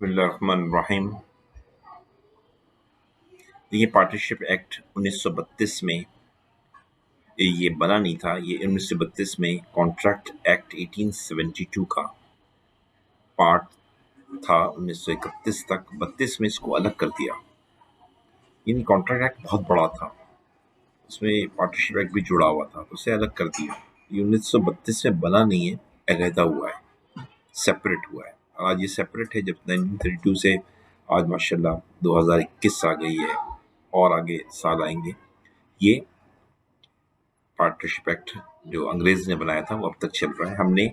बिस्मिल्लाहिर्रहमानिर्रहीम। ये partnership act 1932 में ये बना नहीं था। ये 1932 में कॉन्ट्रैक्ट एक्ट 1872 का पार्ट था। 1931 तक 32 में इसको अलग कर दिया। यानी कॉन्ट्रैक्ट एक्ट बहुत बड़ा था, उसमें पार्टनरशिप एक्ट भी जुड़ा हुआ था, तो उसे अलग कर दिया। ये 1932 में बना नहीं है, अलहदा हुआ है, सेपरेट हुआ है। आज ये सेपरेट है। जब 1932 से आज माशाल्लाह 2021 आ गई है और आगे साल आएंगे। ये पार्टनरशिप एक्ट जो अंग्रेज ने बनाया था वो अब तक चल रहा है। हमने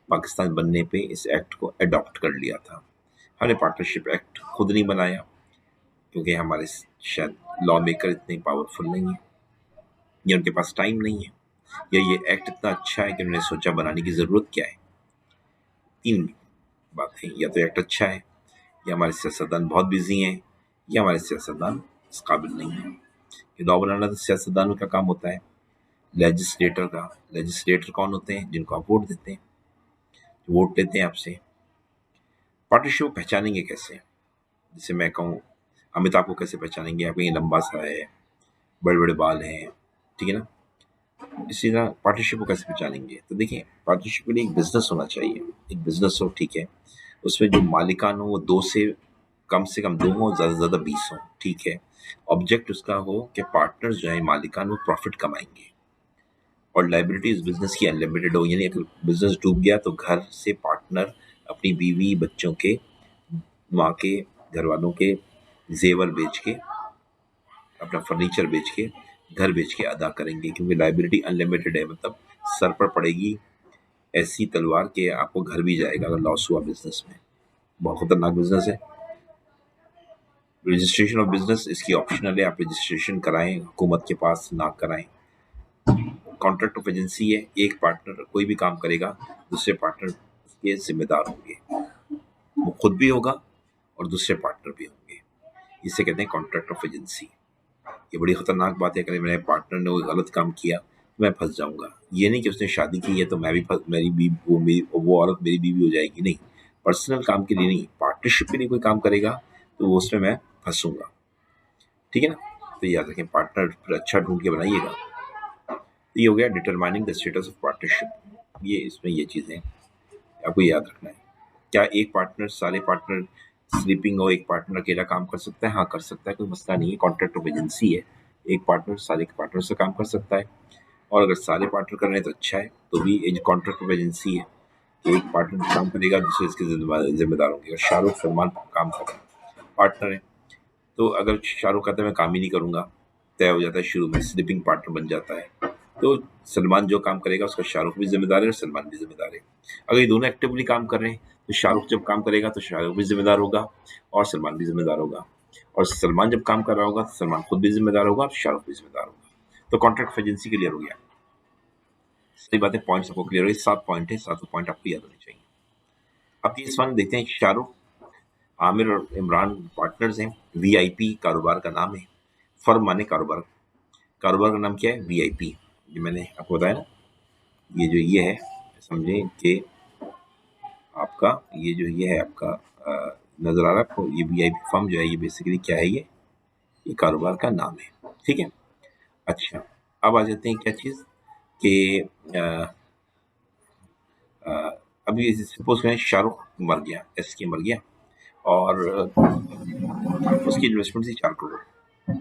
पाकिस्तान बनने पे इस एक्ट को अडॉप्ट कर लिया था। हमने पार्टनरशिप एक्ट खुद नहीं बनाया क्योंकि हमारे शायद लॉ मेकर इतने पावरफुल नहीं है या उनके पास टाइम नहीं है, या ये एक्ट इतना अच्छा है कि उन्होंने सोचा बनाने की ज़रूरत क्या है। तीन बातें, या तो एक्ट अच्छा है, या हमारे सियासतदान बहुत बिजी हैं, या हमारे सियासतदान इस काबिल नहीं है। ये लॉ बनाना तो सियासतदानों का काम होता है, लेजिस्लेटर का। लेजिस्लेटर कौन होते हैं? जिनको आप वोट देते हैं, जो वोट लेते हैं आपसे। पार्टनरशिप को पहचानेंगे कैसे? जैसे मैं कहूँ अमिताभ को कैसे पहचानेंगे? आप ये लंबा सा है, बड़े बड़े बाल हैं, ठीक है ना। इसी तरह पार्टनरशिप को कैसे पहचानेंगे? तो देखिए, पार्टनरशिप के लिए एक बिजनेस होना चाहिए। एक बिजनेस हो, ठीक है, उसमें जो मालिकान हो वो दो से कम दो हो, ज़्यादा से ज़्यादा 20 हो, ठीक है। ऑब्जेक्ट उसका हो कि पार्टनर्स जो है मालिकान वो प्रॉफिट कमाएंगे, और लाइबिलिटीज बिजनेस की अनलिमिटेड हो। यानी अगर बिजनेस डूब गया तो घर से पार्टनर अपनी बीवी, बच्चों के, माँ के, घर वालों के जेवर बेच के, अपना फर्नीचर बेच के, घर बेच के अदा करेंगे, क्योंकि लाइबिलिटी अनलिमिटेड है। मतलब सर पर पड़ेगी ऐसी तलवार के आपको घर भी जाएगा अगर लॉस हुआ बिजनेस में। बहुत खतरनाक बिजनेस है। रजिस्ट्रेशन ऑफ बिजनेस इसकी ऑप्शनल है, आप रजिस्ट्रेशन कराएं हुकूमत के पास, ना कराएं। कॉन्ट्रैक्ट ऑफ एजेंसी है, एक पार्टनर कोई भी काम करेगा, दूसरे पार्टनर के जिम्मेदार होंगे, वो खुद भी होगा और दूसरे पार्टनर भी होंगे। इसे कहते हैं कॉन्ट्रैक्ट ऑफ एजेंसी। ये बड़ी खतरनाक बात है। अगर मेरे पार्टनर ने कोई गलत काम किया तो मैं फंस जाऊंगा। ये नहीं कि उसने शादी की है तो मैं भी मेरी बीवी, वो औरत मेरी बीवी हो जाएगी, नहीं। पर्सनल काम के लिए नहीं, पार्टनरशिप के लिए कोई काम करेगा तो वो उसमें मैं फंसूंगा, ठीक है ना। तो याद रखें, पार्टनर फिर अच्छा ढूंढ के बनाइएगा। तो ये हो गया determining the status of partnership. ये इसमें ये चीज़ें आपको याद रखना है। क्या एक पार्टनर, सारे पार्टनर स्लीपिंग हो, एक पार्टनर अकेला काम कर सकता है? हाँ, कर सकता है, कोई मसला नहीं है। कॉन्ट्रैक्ट ऑफ एजेंसी है, एक पार्टनर सारे के पार्टनर से काम कर सकता है। और अगर सारे पार्टनर कर रहे हैं तो अच्छा है, तो भी एक कॉन्ट्रैक्ट ऑफ एजेंसी है। एक पार्टनर काम करेगा, दूसरे इसके जिम्मेदार होंगे। अगर शाहरुख सलमान काम कर रहे हैं, पार्टनर है, तो अगर शाहरुख कहता है मैं काम ही नहीं करूंगा, तय हो जाता है, शुरू में स्लीपिंग पार्टनर बन जाता है। तो सलमान जो काम करेगा उसका शाहरुख भी जिम्मेदार है और सलमान भी जिम्मेदार है। अगर ये दोनों एक्टिवली काम कर रहे हैं तो शाहरुख जब काम करेगा तो शाहरुख भी जिम्मेदार होगा और सलमान भी जिम्मेदार होगा, और सलमान जब काम कर रहा होगा तो सलमान खुद भी जिम्मेदार होगा और शाहरुख भी जिम्मेदार होगा। तो कॉन्ट्रैक्ट एजेंसी क्लियर हो गया। सही बात है, पॉइंट्स आपको क्लियर हो गए। 7 पॉइंट है, 7 पॉइंट आपको याद होने चाहिए। अब ये सवाल देखते हैं। शाहरुख, आमिर और इमरान पार्टनर्स हैं। वीआईपी कारोबार का नाम है। फर्म माने कारोबार, कारोबार का नाम क्या है? वीआईपी। ये मैंने आपको बताया ना। ये जो ये है, समझें कि आपका ये जो ये है आपका नजर आ रहा है आपको, ये वीआईपी फर्म जो है ये बेसिकली क्या है? ये कारोबार का नाम है, ठीक है। अच्छा, अब आ जाते हैं क्या चीज़ कि अभी सपोज करें शाहरुख मर गया, एस के मर गया, और उसकी इन्वेस्टमेंट थी 4 करोड़।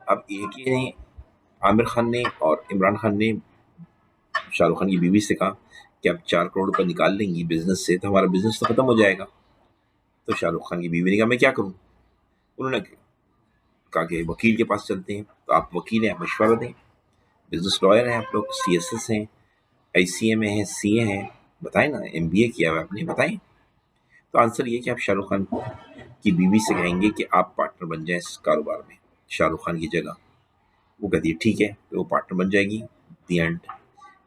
अब एक ही नहीं, आमिर खान ने और इमरान खान ने शाहरुख खान की बीवी से कहा कि आप 4 करोड़ रुपये निकाल लेंगी बिजनेस से तो हमारा बिजनेस तो खत्म हो जाएगा। तो शाहरुख खान की बीवी ने कहा मैं क्या करूं? उन्होंने कहा कि वकील के पास चलते हैं। तो आप वकील हैं, आप मशवरा दें, बिजनेस लॉयर हैं आप लोग, सीएसएस हैं, आईसीए में हैं, सीए हैं, बताएं ना, एमबीए किया हुआ आपने, बताएं। तो आंसर ये कि आप शाहरुख खान की बीवी से कहेंगे कि आप पार्टनर बन जाएं इस कारोबार में शाहरुख खान की जगह। वो कहती है ठीक है, तो वो पार्टनर बन जाएगी। दी एंड।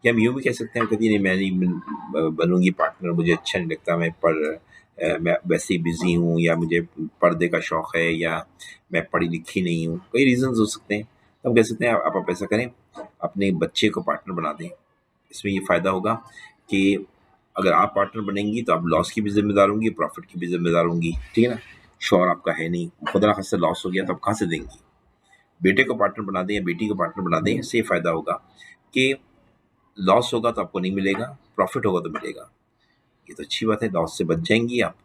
या हम यूँ भी कह सकते हैं, कहती नहीं मैं नहीं बनूंगी पार्टनर, मुझे अच्छा नहीं लगता, मैं वैसे ही बिजी हूँ, या मुझे पर्दे का शौक है, या मैं पढ़ी लिखी नहीं हूँ, कई रीजंस हो सकते हैं। तो हम कह सकते हैं आप ऐसा करें, अपने बच्चे को पार्टनर बना दें। इसमें ये फ़ायदा होगा कि अगर आप पार्टनर बनेंगी तो आप लॉस की भी जिम्मेदार होंगी, प्रॉफिट की भी जिम्मेदार होंगी, ठीक है ना। श्योर आपका है नहीं, खुदा ना खास्ता लॉस हो गया तो आप कहाँ से देंगी। बेटे को पार्टनर बना दें या बेटी को पार्टनर बना दें, इससे फायदा होगा कि लॉस होगा तो आपको नहीं मिलेगा, प्रॉफिट होगा तो मिलेगा। ये तो अच्छी बात है, लॉस से बच जाएंगी आप,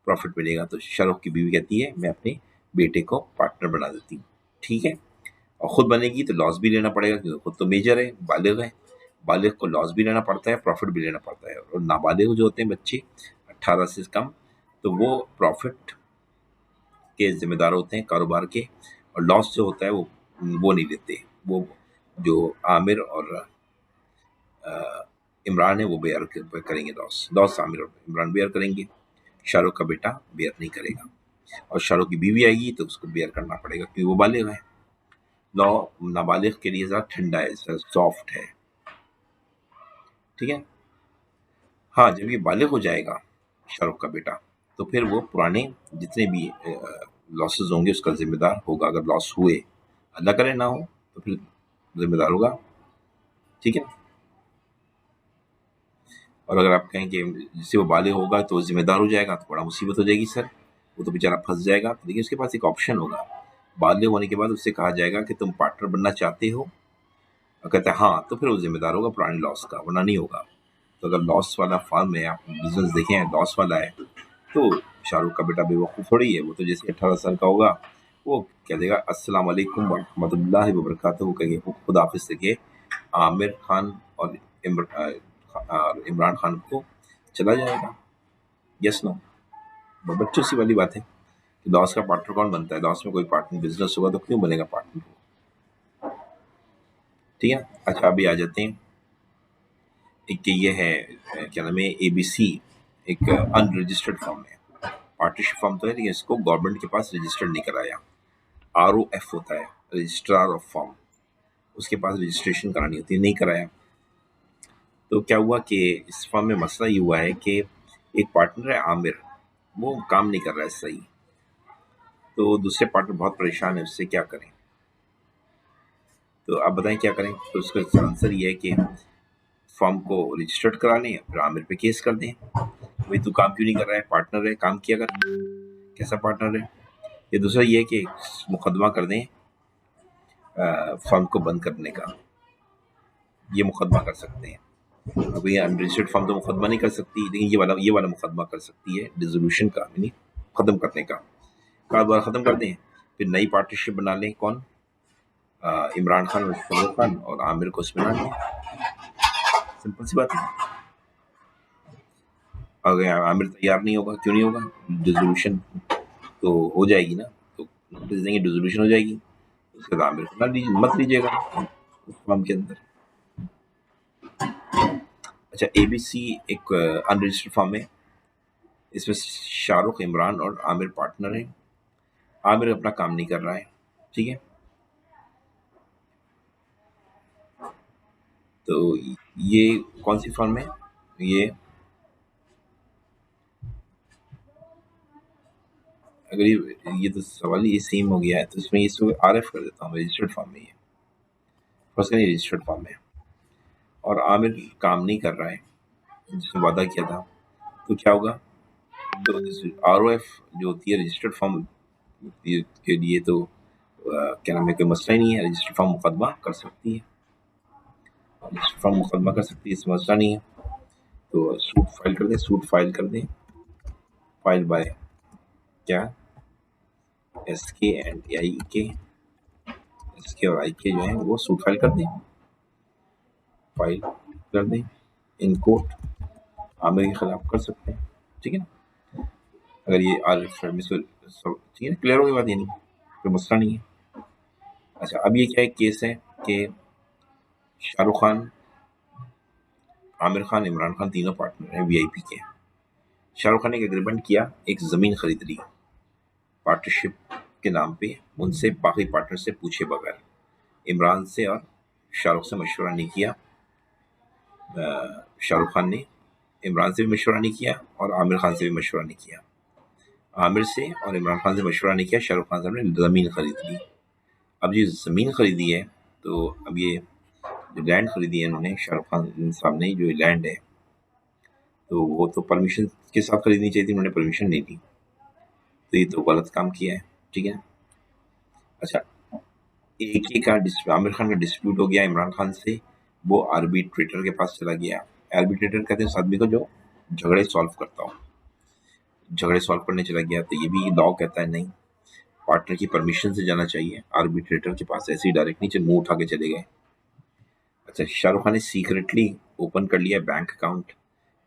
प्रॉफिट मिलेगा। तो शाहरुख की बीवी कहती है मैं अपने बेटे को पार्टनर बना देती हूँ, ठीक है। और खुद बनेगी तो लॉस भी लेना पड़ेगा, क्योंकि खुद तो मेजर है, बालिग है। बालिग को लॉस भी लेना पड़ता है, प्रॉफिट भी लेना पड़ता है। और नाबालिग जो होते हैं बच्चे 18 से कम, तो वो प्रॉफिट के जिम्मेदार होते हैं कारोबार के, और लॉस जो होता है वो नहीं लेते। वो जो आमिर और इमरान है वो बेयर करेंगे, लॉस लॉस आमिर और इमरान बेयर करेंगे, शाहरुख का बेटा बेयर नहीं करेगा। और शाहरुख की बीवी आएगी तो उसको बेयर करना पड़ेगा, क्योंकि वो बालिग है। लॉ नाबालिग के लिए ज़्यादा ठंडा है, सॉफ्ट है, ठीक है। हाँ, जब ये बालिग हो जाएगा शाहरुख का बेटा, तो फिर वो पुराने जितने भी लॉसेस होंगे उसका जिम्मेदार होगा। अगर लॉस हुए, अल्लाह करे ना हो, तो फिर जिम्मेदार होगा, ठीक है। और अगर आप कहें कि जिससे वो बालिग होगा तो वो जिम्मेदार हो जाएगा, तो बड़ा मुसीबत हो जाएगी सर, वो तो बेचारा फंस जाएगा। तो देखिए उसके पास एक ऑप्शन होगा, बालिग होने के बाद उससे कहा जाएगा कि तुम पार्टनर बनना चाहते हो, और कहता है हाँ, तो फिर वो जिम्मेदार होगा पुराने लॉस का, वरना नहीं होगा। तो अगर लॉस वाला फर्म है, आप बिजनेस देखें लॉस वाला है, तो शाहरुख का बेटा बेवकूफ़ थोड़ी है। वो तो जैसे 18 साल का होगा, वो कह देगा अस्सलाम वालेकुम व रहमतुल्लाहि व बरकातहू, कहेंगे खुदा हाफिज़ के आमिर खान और इमरान खान को चला जाएगा। यस नो, बच्चों सी वाली बात है कि लॉस का पार्टनर कौन बनता है। लॉस में कोई पार्टनर बिजनेस होगा तो क्यों बनेगा पार्टनर, ठीक है। अच्छा, अभी आ जाते हैं, एक ये है क्या नाम है, एबीसी, एक अनरजिस्टर्ड फर्म है। पार्टनरशिप फर्म तो है, लेकिन इसको गवर्नमेंट के पास रजिस्टर्ड नहीं कराया। ROF होता है, रजिस्ट्रार ऑफ फर्म, उसके पास रजिस्ट्रेशन करानी होती है, नहीं कराया। तो क्या हुआ कि इस फर्म में मसला ये हुआ है कि एक पार्टनर है आमिर, वो काम नहीं कर रहा है सही, तो दूसरे पार्टनर बहुत परेशान है, उससे क्या करें। तो आप बताएं क्या करें। तो उसका आंसर ये है कि फर्म को रजिस्टर्ड करा लें, फिर आमिर पे केस कर दें, भाई तू काम क्यों नहीं कर रहा है, पार्टनर है, काम किया कर, कैसा पार्टनर है। ये दूसरा ये है कि मुकदमा कर दें फर्म को बंद करने का, ये मुकदमा कर सकते हैं। अब ये अनरजिस्टर्ड फर्म तो मुकदमा नहीं कर सकती, लेकिन ये वाला मुकदमा कर सकती है, डिसोल्यूशन का, यानी खत्म करने का, कारोबार खत्म कर दें, फिर नई पार्टनरशिप बना लें। कौन, इमरान खान और शाहरुख खान, और आमिर को उसमें बना लें, सिंपल सी बात है। अगर आमिर तैयार नहीं होगा, क्यों नहीं होगा, डिसोल्यूशन तो हो जाएगी ना, तो नोटिस देंगे, डिसोल्यूशन हो जाएगी, उसके बाद आमिर को ना मत लीजिएगा उस फर्म के अंदर। अच्छा, एबीसी एक अनरजिस्टर्ड फर्म है, इसमें शाहरुख, इमरान और आमिर पार्टनर हैं। आमिर अपना काम नहीं कर रहा है, ठीक है। तो ये कौन सी फर्म है, अगर ये तो सवाल ही ये सेम हो गया है, तो इसमें इसको RF कर देता हूँ, रजिस्टर्ड फर्म है ये, फर्स्ट रजिस्टर्ड फर्म है, और आमिर काम नहीं कर रहा है जिसने वादा किया था, तो क्या होगा। तो ROF जो होती है रजिस्टर्ड फर्म के लिए, तो क्या नाम है, कोई मसला ही नहीं है, रजिस्टर्ड फर्म मुकदमा कर सकती है, रजिस्टर्ड फर्म मुकदमा कर सकती है, इसमें मसला नहीं है। तो सूट फाइल कर दें, सूट फाइल कर दें, फाइल बाय क्या, SK और IK जो है वो सूट फाइल कर दें, फाइल कर दें, इन कोर्ट आमिर के खिलाफ कर सकते हैं, ठीक है ना। अगर ये ठीक है, क्लियर हो गई बात, ये नहीं कोई मसला नहीं है। अच्छा, अब ये क्या एक केस है कि शाहरुख खान, आमिर खान, इमरान खान तीनों पार्टनर हैं VIP के। शाहरुख खान ने एक एग्रीमेंट किया, एक ज़मीन खरीद ली पार्टनरशिप के नाम पे, उनसे बाकी पार्टनर से पूछे बगैर, इमरान से और शाहरुख से मशवरा नहीं किया। शाहरुख खान ने इमरान से भी मशवरा नहीं किया और आमिर खान से भी मशवरा नहीं किया। आमिर से और इमरान खान से मशवरा नहीं किया, शाहरुख खान साहब ने ज़मीन खरीद ली। अब ये ज़मीन खरीदी है, तो अब ये जो लैंड खरीदी है इन्होंने, शाहरुख खान साहब ने जो लैंड है, तो वो तो परमिशन के साथ खरीदनी चाहिए थी, उन्होंने परमिशन नहीं दी, तो ये तो गलत काम किया है। ठीक है। अच्छा, AK का आमिर खान का डिस्प्यूट हो गया इमरान खान से, वो आर्बिट्रेटर के पास चला गया। आर्बिट्रेटर कहते हैं उस आदमी को जो झगड़े सॉल्व करता हो, झगड़े सॉल्व करने चला गया। तो ये भी लॉ कहता है नहीं, पार्टनर की परमिशन से जाना चाहिए आर्बिट्रेटर के पास, ऐसे ही डायरेक्ट नीचे मुंह उठा के चले गए। अच्छा, शाहरुख खान ने सीक्रेटली ओपन कर लिया बैंक अकाउंट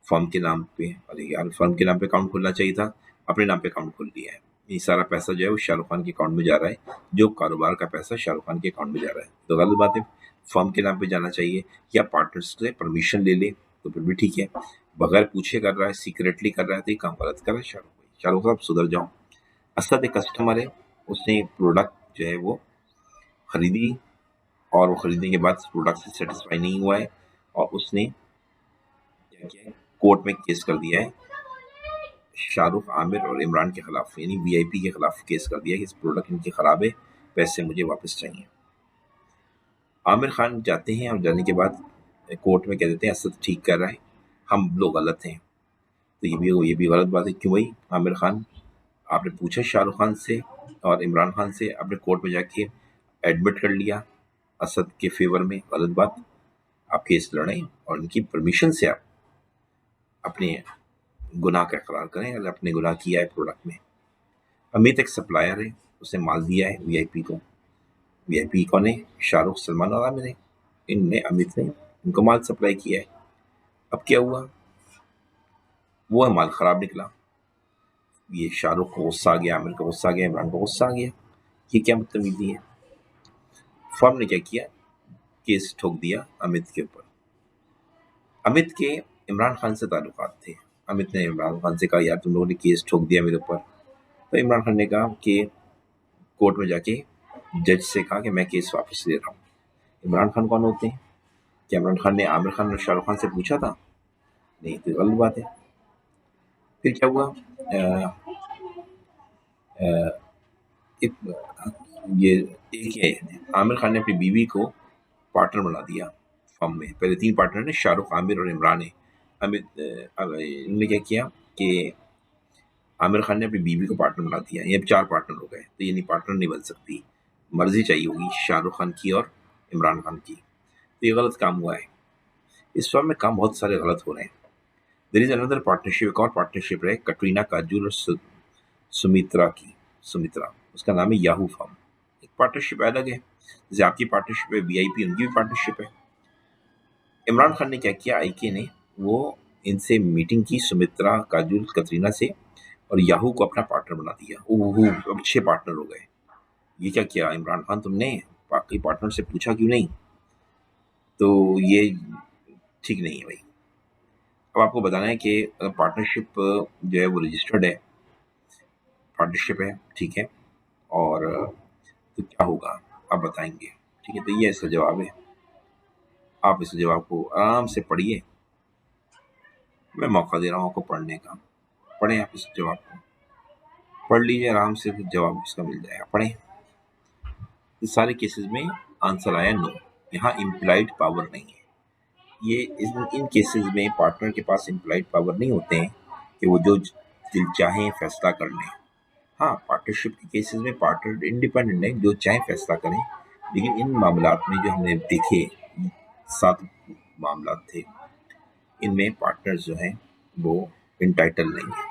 फर्म के नाम पे। अरे यार, फर्म के नाम पे अकाउंट खोलना चाहिए था, अपने नाम पे अकाउंट खोल लिया है। ये सारा पैसा जो है वो शाहरुख खान के अकाउंट में जा रहा है, जो कारोबार का पैसा शाहरुख खान के अकाउंट में जा रहा है, तो गलत बात है। फर्म के नाम पे जाना चाहिए, या पार्टनर्स से परमिशन ले ले तो फिर भी ठीक है। बगैर पूछे कर रहा है, सीक्रेटली कर रहा है, तो ये काम गलत कर रहा है शाहरुख भाई। शाहरुख साहब सुधर जाओ। असद एक कस्टमर है, उसने प्रोडक्ट जो है वो खरीदी, और वो खरीदने के बाद प्रोडक्ट से सेटिस्फाई नहीं हुआ है, और उसने क्या किया है, कोर्ट में केस कर दिया है शाहरुख, आमिर और इमरान के खिलाफ, यानी VIP के खिलाफ केस कर दिया कि इस प्रोडक्ट इनकी खराब है, पैसे मुझे वापस चाहिए। आमिर खान जाते हैं, और जाने के बाद कोर्ट में कह देते हैं असद ठीक कर रहा है, हम लोग गलत हैं। तो ये भी गलत बात है। क्यों भाई आमिर खान, आपने पूछा शाहरुख खान से और इमरान खान से, आपने कोर्ट में जाके एडमिट कर लिया असद के फेवर में, गलत बात। आप केस लड़ें और उनकी परमिशन से आप अपने गुनाह का इकरार करें, अगर आपने गुनाह किया है प्रोडक्ट में। अमित एक सप्लायर है, उसने माल दिया है VIP को। VIP कौन है? शाहरुख, सलमान और आमिर है। इनने, अमित ने इनको माल सप्लाई किया है। अब क्या हुआ, वो माल खराब निकला, ये शाहरुख को गुस्सा आ गया, आमिर को गुस्सा आ गया, इमरान को गुस्सा आ गया। ये क्या बदतमीजी है। फर्म ने क्या किया, केस ठोक दिया अमित के ऊपर। अमित के इमरान खान से ताल्लुकात थे। अमित ने इमरान खान से कहा यार तुम लोगों ने केस ठोक दिया मेरे ऊपर। तो इमरान खान ने कहा कि कोर्ट में जाके जज से कहा कि मैं केस वापस ले रहा हूँ। इमरान खान कौन होते हैं? क्या इमरान खान ने आमिर खान और शाहरुख खान से पूछा था? नहीं, तो गलत बात है। फिर क्या हुआ, ये एक है, आमिर खान ने अपनी बीवी को पार्टनर बना दिया फर्म में। पहले 3 पार्टनर ने, शाहरुख, आमिर और इमरान है। अमित इन्होंने क्या किया कि आमिर खान ने अपनी बीवी को पार्टनर बना दिया, ये 4 पार्टनर हो गए। तो ये नहीं, पार्टनर नहीं बन सकती, मर्जी चाहिए होगी शाहरुख खान की और इमरान खान की। तो ये गलत काम हुआ है। इस फर्म में काम बहुत सारे गलत हो रहे हैं। देयर इज अनदर पार्टनरशिप, एक और पार्टनरशिप है कटरीना काजूल और सुमित्रा की। सुमित्रा, उसका नाम है याहू फर्म। एक पार्टनरशिप अलग है, जैसे आपकी पार्टनरशिप है VIP, उनकी भी पार्टनरशिप है। इमरान खान ने क्या किया, IK ने, वो इनसे मीटिंग की, सुमित्रा, काजूल, कतरीना से, और याहू को अपना पार्टनर बना दिया। ओहो, अब 6 पार्टनर हो गए। ये क्या किया इमरान खान तुमने, बाकी पार्टनर से पूछा क्यों नहीं? तो ये ठीक नहीं है भाई। अब आपको बताना है कि पार्टनरशिप जो है वो रजिस्टर्ड है, पार्टनरशिप है, ठीक है, और तो क्या होगा आप बताएंगे। ठीक है, तो ये इसका जवाब है। आप इस जवाब को आराम से पढ़िए, मैं मौका दे रहा हूँ आपको पढ़ने का। पढ़ें आप इस जवाब को, पढ़ लीजिए आराम से, जवाब इसका मिल जाएगा, पढ़ें। इस सारे केसेस में आंसर आया नो, यहाँ इम्प्लाइड पावर नहीं है। ये इन केसेस में पार्टनर के पास इम्प्लाइड पावर नहीं होते हैं कि वो जो दिल चाहे फैसला कर लें। हाँ, पार्टनरशिप के केसेस में पार्टनर इंडिपेंडेंट है, जो चाहे फैसला करें। लेकिन इन मामलात में जो हमने देखे, 7 मामलात थे, इनमें पार्टनर्स जो हैं वो इंटाइटल नहीं है।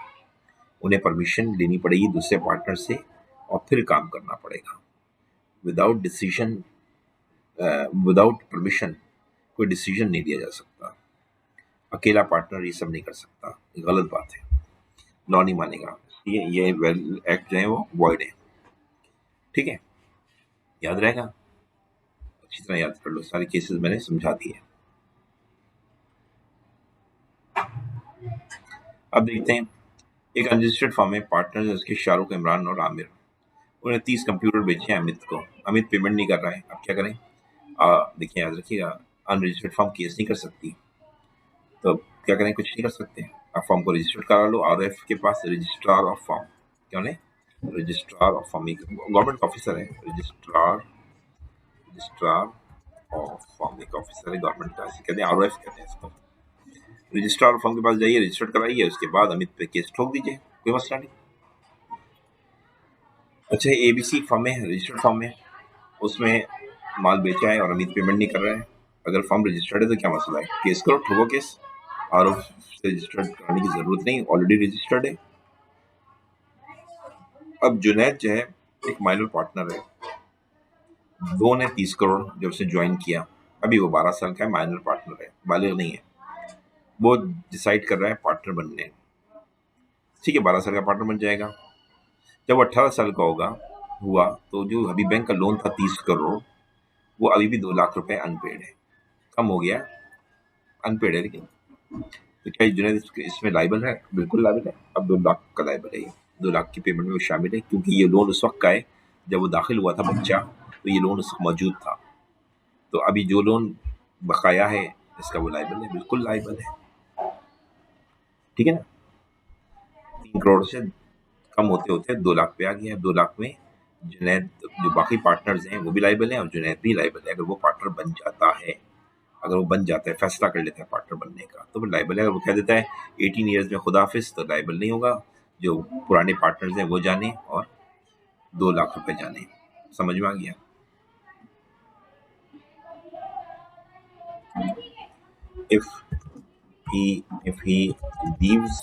उन्हें परमिशन लेनी पड़ेगी दूसरे पार्टनर से, और फिर काम करना पड़ेगा। विदाउट डिसीजन, विदाउट परमिशन कोई डिसीजन नहीं लिया जा सकता। अकेला पार्टनर ये सब नहीं कर सकता, ये गलत बात है, लॉ नहीं मानेगा। ये वेल एक्ट जो है वो वॉइड है। ठीक है, याद रहेगा, अच्छी तरह याद कर लो, सारे केसेस मैंने समझा दिए। अब देखते हैं, एक अनरजिस्टर्ड फॉर्म में पार्टनर है उसके शाहरुख, इमरान और आमिर। उन्हें 30 कंप्यूटर बेचे हैं अमित को। अमित पेमेंट नहीं कर रहा है, अब क्या करें? देखिए, याद रखिएगा, अनरजिस्टर्ड फॉर्म केस नहीं कर सकती, तो क्या करें? कुछ नहीं कर सकते। आप फॉर्म को रजिस्टर्ड करा लो RF के पास, रजिस्ट्रार ऑफ फॉर्म। क्या है? Registrar of form, government officer है, रजिस्ट्रार, रजिस्ट्रार ऑफ फॉर्म एक ऑफिसर है गवर्नमेंट का, इसे कहते हैं RF कहते हैं इसको। रजिस्ट्रार फॉर्म के पास जाइए, रजिस्टर्ड कराइए, उसके बाद अमित पे केस ठोक दीजिए, कोई मसला नहीं। अच्छा, एबीसी फॉर्म है, रजिस्टर्ड फॉर्म है, उसमें माल बेचा है और अमित पेमेंट नहीं कर रहा है। अगर फॉर्म रजिस्टर्ड है तो क्या मसला है, केस करो, ठोको केस। और रजिस्टर्ड कराने की जरूरत नहीं, ऑलरेडी रजिस्टर्ड है। अब जुनैद जो है एक माइनर पार्टनर है, दो ने 30 करोड़ जब से ज्वाइन किया, अभी वो 12 साल का है, माइनर पार्टनर है, बालिग नहीं है। वो डिसाइड कर रहा है पार्टनर बनने, ठीक है, 12 साल का पार्टनर बन जाएगा। जब वो 18 साल का होगा हुआ तो जो अभी बैंक का लोन था 30 करोड़, वो अभी भी 2 लाख रुपए अनपेड है, कम हो गया, अनपेड है। लेकिन तो क्या जुनैद इसमें लाइबल है? बिल्कुल लाइबल है। अब 2 लाख का लाइबल है, ये 2 लाख की पेमेंट में शामिल है, क्योंकि ये लोन उस वक्त का है जब वो दाखिल हुआ था बच्चा, तो ये लोन उस वक्त मौजूद था। तो अभी जो लोन बकाया है इसका वो लाइबल है, बिल्कुल लाइबल है, ठीक है ना। 3 करोड़ से कम होते होते 2 लाख पे आ गया। 2 लाख में जुनैद, जो बाकी पार्टनर्स हैं वो भी लाइबल है और जुनैद भी लाइबल है। अगर वो पार्टनर बन जाता है, अगर वो बन जाता है, फैसला कर लेता है पार्टनर बनने का, तो वो लाइबल है। अगर वो कह देता है 18 ईयर्स में खुदाफिज, तो लाइबल नहीं होगा। जो पुराने पार्टनर्स हैं वो जाने और 2 लाख रुपए जाने। समझ में आ गया? if if he leaves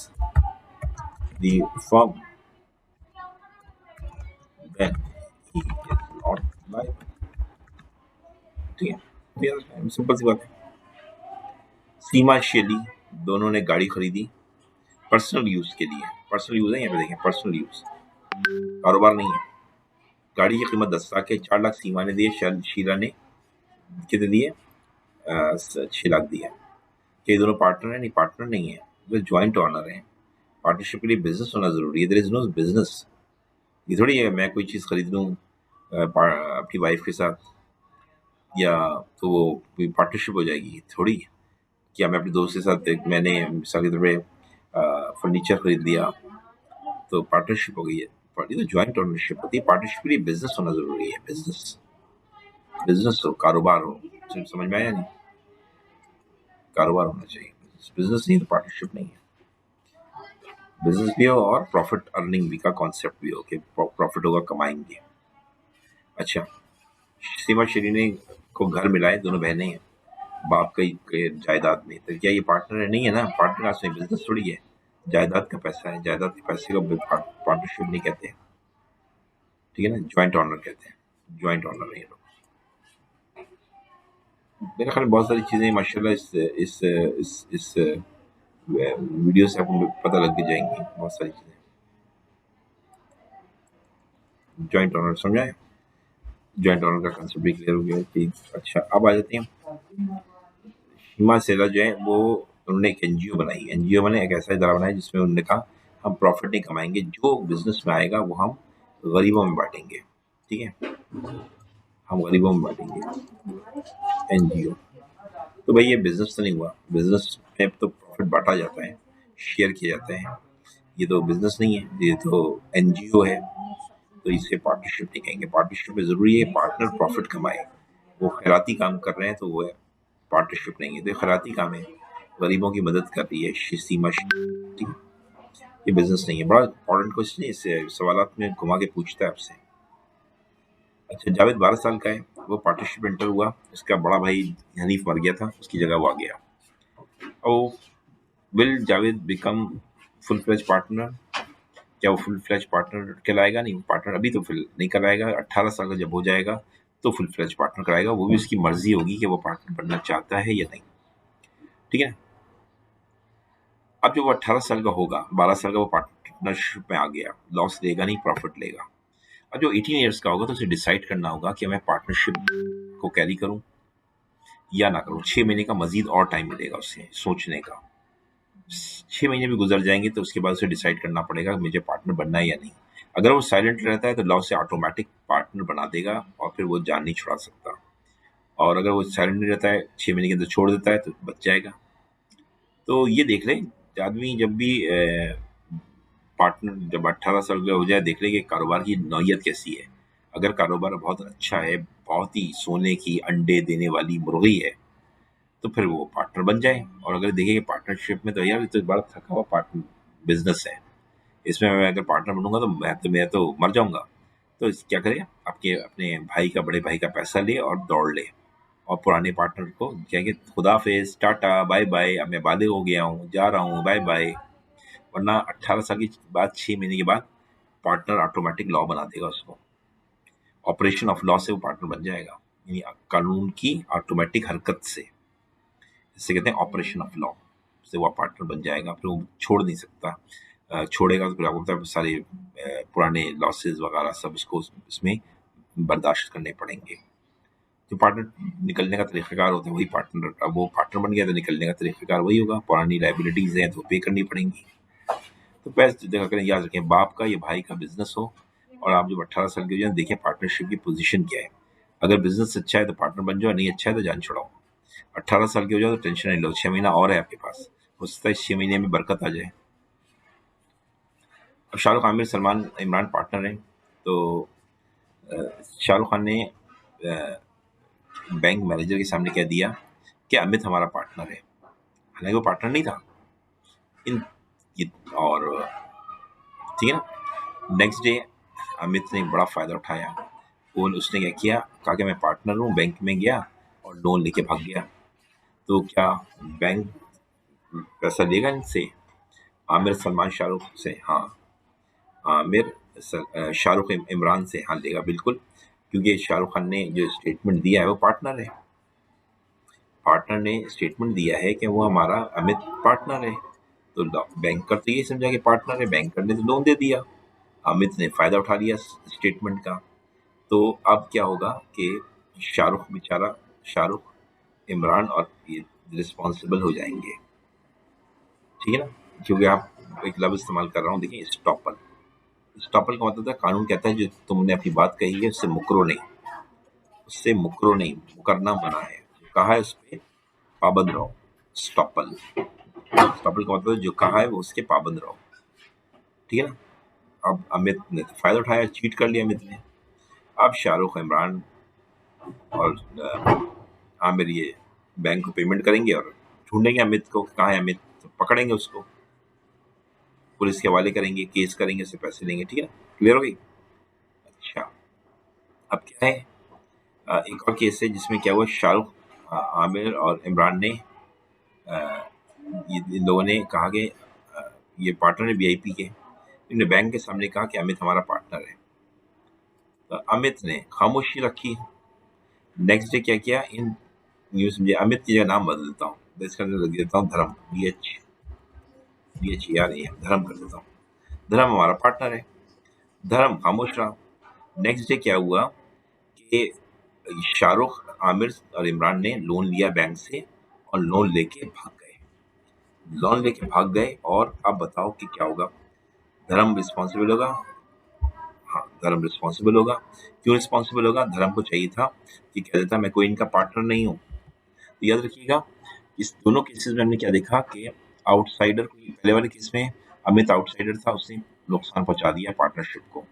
the firm, then he is not liable, ठीक है, सिंपल सी बात है। सीमा शेली दोनों ने गाड़ी खरीदी पर्सनल यूज के लिए, पर्सनल यूज है, यहाँ पे देखें, पर्सनल यूज, कारोबार नहीं है। गाड़ी की कीमत 10 लाख है, 4 लाख सीमा ने दिए, शीला ने कितने दिए? 6 लाख दिया। क्या ये दोनों पार्टनर है? नहीं, पार्टनर नहीं है, वे ज्वाइंट ऑनर है। पार्टनरशिप के लिए बिजनेस होना जरूरी है, देयर इज नो बिजनेस। ये थोड़ी है मैं कोई चीज खरीद लूँ अपनी वाइफ के साथ, या तो वो पार्टनरशिप हो जाएगी थोड़ी। क्या मैं अपने दोस्त के साथ मैंने मिसाल के तौर पे फर्नीचर खरीद लिया तो पार्टनरशिप हो गई है? ये तो ज्वाइंट ओनरशिप होती है। पार्टनरशिप के लिए बिजनेस होना जरूरी है, बिजनेस, बिजनेस हो, कारोबार हो। समझ में आया नहीं? कारोबार होना चाहिए, बिजनेस नहीं तो पार्टनरशिप नहीं है। बिजनेस भी हो और प्रॉफिट अर्निंग भी का कॉन्सेप्ट भी हो कि प्रॉफिट होगा, कमाएंगे। अच्छा, सीमा श्रीनी को घर मिला है, दोनों बहनें हैं, बाप के जायदाद में, तो क्या ये पार्टनर है? नहीं है ना, पार्टनर में बिजनेस थोड़ी है, जायदाद का पैसा है, जायदाद के पैसे को पार्टनरशिप नहीं कहते, ठीक है ना, ज्वाइंट ऑनर कहते हैं, ज्वाइंट ऑनर है ये लोग। मेरे ख्याल में बहुत सारी चीजें माशाल्लाह इस वीडियो से आपको पता लग जाएंगी, बहुत सारी चीजें। ज्वाइंट ऑनर समझा है? ज्वाइंट ऑनर का कंसेप्ट भी क्लियर हो गया कि अच्छा, अब आ जाते हैं। हिमा सेला जो है वो, उन्होंने एक एनजीओ बनाई। एनजीओ मैंने एक ऐसा इदारा बनाया जिसमें उन्होंने कहा हम प्रॉफिट नहीं कमाएंगे, जो बिजनेस में आएगा वो हम गरीबों में बांटेंगे, ठीक है, हम गरीबों में बांटेंगे, एनजीओ। तो भाई ये बिजनेस तो नहीं हुआ, बिजनेस में तो प्रॉफिट बांटा जाता है, शेयर किए जाते हैं, ये तो बिजनेस नहीं है, ये तो एनजीओ है। तो इसे पार्टनरशिप नहीं कहेंगे। पार्टनरशिप में जरूरी है पार्टनर प्रॉफिट कमाए। वो खैराती काम कर रहे हैं तो वो है, पार्टनरशिप नहीं है, तो ये खैराती काम है, गरीबों की मदद कर रही है सीमा, ठीक है, ये बिजनेस नहीं है। बड़ा इंपॉर्टेंट क्वेश्चन है, इससे सवालात में घुमा के पूछता है आपसे। अच्छा, जावेद 12 साल का है, वो पार्टनरशिप एंटर हुआ, इसका बड़ा भाई हनीफ मर गया था, उसकी जगह वो आ गया। और will Javed become full fledged partner? क्या वो फुल फ्लेज पार्टनर कहलाएगा? नहीं, पार्टनर अभी तो फिल नहीं कराएगा, 18 साल का जब हो जाएगा तो फुल फ्लेज पार्टनर कराएगा, वो भी उसकी मर्जी होगी कि वो पार्टनर बनना चाहता है या नहीं, ठीक है। अब जब वो 18 साल का होगा, 12 साल का वो पार्टनरशिप में आ गया, लॉस लेगा नहीं, प्रॉफिट लेगा। अब जो 18 ईयर्स का होगा तो उसे डिसाइड करना होगा कि मैं पार्टनरशिप को कैरी करूं या ना करूं। 6 महीने का मजीद और टाइम मिलेगा उसे सोचने का। 6 महीने भी गुजर जाएंगे तो उसके बाद उसे डिसाइड करना पड़ेगा मुझे पार्टनर बनना है या नहीं। अगर वो साइलेंट रहता है तो लॉ से ऑटोमेटिक पार्टनर बना देगा और फिर वो जान नहीं छुड़ा सकता। और अगर वो साइलेंट नहीं रहता है, 6 महीने के अंदर छोड़ देता है, तो बच जाएगा। तो ये देख ले, आदमी जब भी पार्टनर जब 18 साल का हो जाए, देख ले कि कारोबार की नौयत कैसी है। अगर कारोबार बहुत अच्छा है, बहुत ही सोने की अंडे देने वाली मुर्गी है, तो फिर वो पार्टनर बन जाए। और अगर देखें कि पार्टनरशिप में तो यार ये तो बड़ा थका हुआ पार्टनर बिजनेस है, इसमें मैं अगर पार्टनर बनूंगा तो मैं तो मर जाऊंगा। तो क्या करे, आपके अपने भाई का, बड़े भाई का पैसा ले और दौड़ ले, और पुराने पार्टनर को कहेंगे खुदाफिज, टाटा, बाय बाय, अब मैं बालिग हो गया हूँ, जा रहा हूँ, बाय बाय। वरना 18 साल के बाद, 6 महीने के बाद पार्टनर ऑटोमेटिक लॉ बना देगा उसको, ऑपरेशन ऑफ लॉ से वो पार्टनर बन जाएगा, यानी कानून की ऑटोमेटिक हरकत से, जिसे कहते हैं ऑपरेशन ऑफ लॉ से वो पार्टनर बन जाएगा। फिर वो छोड़ नहीं सकता, छोड़ेगा तो फिर आपको पता है सारे पुराने लॉसेस वगैरह सब उसको इसमें बर्दाश्त करने पड़ेंगे। जो पार्टनर निकलने का तरीक़ाकार होता है वही पार्टनर, अब वो पार्टनर बन गया तो निकलने का तरीक़ाकार वही होगा, पुरानी लायबिलिटीज़ हैं तो पे करनी पड़ेंगी। तो बेस्ट देखा करें, याद रखें, बाप का या भाई का बिजनेस हो और आप जब 18 साल के हो जाए, देखें पार्टनरशिप की पोजीशन क्या है। अगर बिजनेस अच्छा है तो पार्टनर बन जाओ, नहीं अच्छा है तो जान छुड़ाओ। 18 साल के हो जाओ तो टेंशन नहीं लो, 6 महीना और है आपके पास, हो सकता है इस 6 महीने में बरकत आ जाए। अब शाहरुख, आमिर, सलमान, इमरान पार्टनर हैं। तो शाहरुख खान ने बैंक मैनेजर के सामने कह दिया कि अमित हमारा पार्टनर है, हालांकि वो पार्टनर नहीं था। इन और ठीक है ना, नेक्स्ट डे अमित ने एक बड़ा फायदा उठाया। वो उसने क्या किया, कहा कि मैं पार्टनर हूँ, बैंक में गया और लोन लेके भाग गया। तो क्या बैंक पैसा लेगा इनसे? आमिर सलमान शाहरुख से हाँ, आमिर शाहरुख इमरान से हाँ लेगा बिल्कुल, क्योंकि शाहरुख खान ने जो स्टेटमेंट दिया है वो पार्टनर है, पार्टनर ने स्टेटमेंट दिया है कि वो हमारा अमित पार्टनर है। तो बैंकर तो ये समझा कि पार्टनर है, बैंकर ने तो लोन दे दिया, अमित ने फायदा उठा लिया स्टेटमेंट का। तो अब क्या होगा कि शाहरुख बेचारा, शाहरुख, इमरान और ये रिस्पॉन्सिबल हो जाएंगे, ठीक है ना, क्योंकि आप एक लफ्ज इस्तेमाल कर रहा हूँ, देखिए स्टॉपल। स्टॉपल का मतलब है कानून कहता है जो तुमने अपनी बात कही है उससे मुकरो नहीं, उससे मुकरो नहीं, मुकरना मना है, जो कहा है उस पर पाबंद रहो। स्टॉपल, स्टॉपल का मतलब है जो कहा है वो उसके पाबंद रहो, ठीक है ना। अब अमित ने तो फायदा उठाया, चीट कर लिया अमित ने। अब शाहरुख, इमरान और आमिर ये बैंक को पेमेंट करेंगे और ढूंढेंगे अमित को, कहाँ है अमित, तो पकड़ेंगे उसको, पुलिस के हवाले करेंगे, केस करेंगे, उससे पैसे लेंगे, ठीक है ना, क्लियर हो गई। अच्छा, अब क्या है, एक और केस है जिसमें क्या हुआ, शाहरुख, आमिर और इमरान ने ये इन लोगों ने कहा कि ये पार्टनर है वीआईपी के, इन्होंने बैंक के सामने कहा कि अमित हमारा पार्टनर है। तो अमित ने खामोशी रखी। नेक्स्ट डे क्या किया, इन न्यूज में अमित की जगह नाम बदल देता हूँ, तो इसका लग देता हूँ धर्म, डी एच यार, नहीं है, धर्म कर देता हूँ, धर्म हमारा पार्टनर है। धर्म खामोश रहा। नेक्स्ट डे क्या हुआ कि शाहरुख, आमिर और इमरान ने लोन लिया बैंक से और लोन लेके भाग गए, लोन लेके भाग गए। और अब बताओ कि क्या होगा, धर्म रिस्पॉन्सिबल होगा? हाँ, धर्म रिस्पॉन्सिबल होगा। क्यों रिस्पॉन्सिबल होगा? धर्म को चाहिए था कि कह देता मैं कोई इनका पार्टनर नहीं हूँ। तो याद रखिएगा, इस दोनों केसेस में हमने क्या देखा कि आउटसाइडर को, पहले वाले केस में अमित आउटसाइडर था, उसने नुकसान पहुंचा दिया पार्टनरशिप को,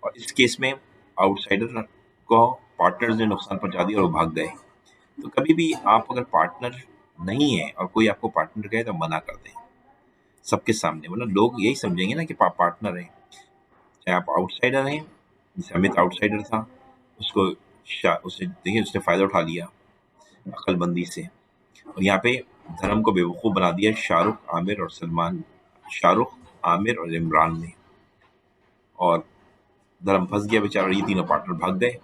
और इस केस में आउटसाइडर को पार्टनर्स ने नुकसान पहुंचा दिया और वो भाग गए। तो कभी भी आप अगर पार्टनर नहीं है और कोई आपको पार्टनर कहे तो मना कर दें सबके सामने, मतलब लोग यही समझेंगे ना कि पार्टनर है। चाहे आप आउटसाइडर हैं, जैसे अमित आउटसाइडर था, उसको उसने देखिए उसने फायदा उठा लिया अकलमंदी से, और यहाँ पे धर्म को बेवकूफ़ बना दिया शाहरुख, आमिर और सलमान, शाहरुख, आमिर और इमरान ने, और धर्म फंस गया बेचारा, ये तीनों पार्टनर भाग गए।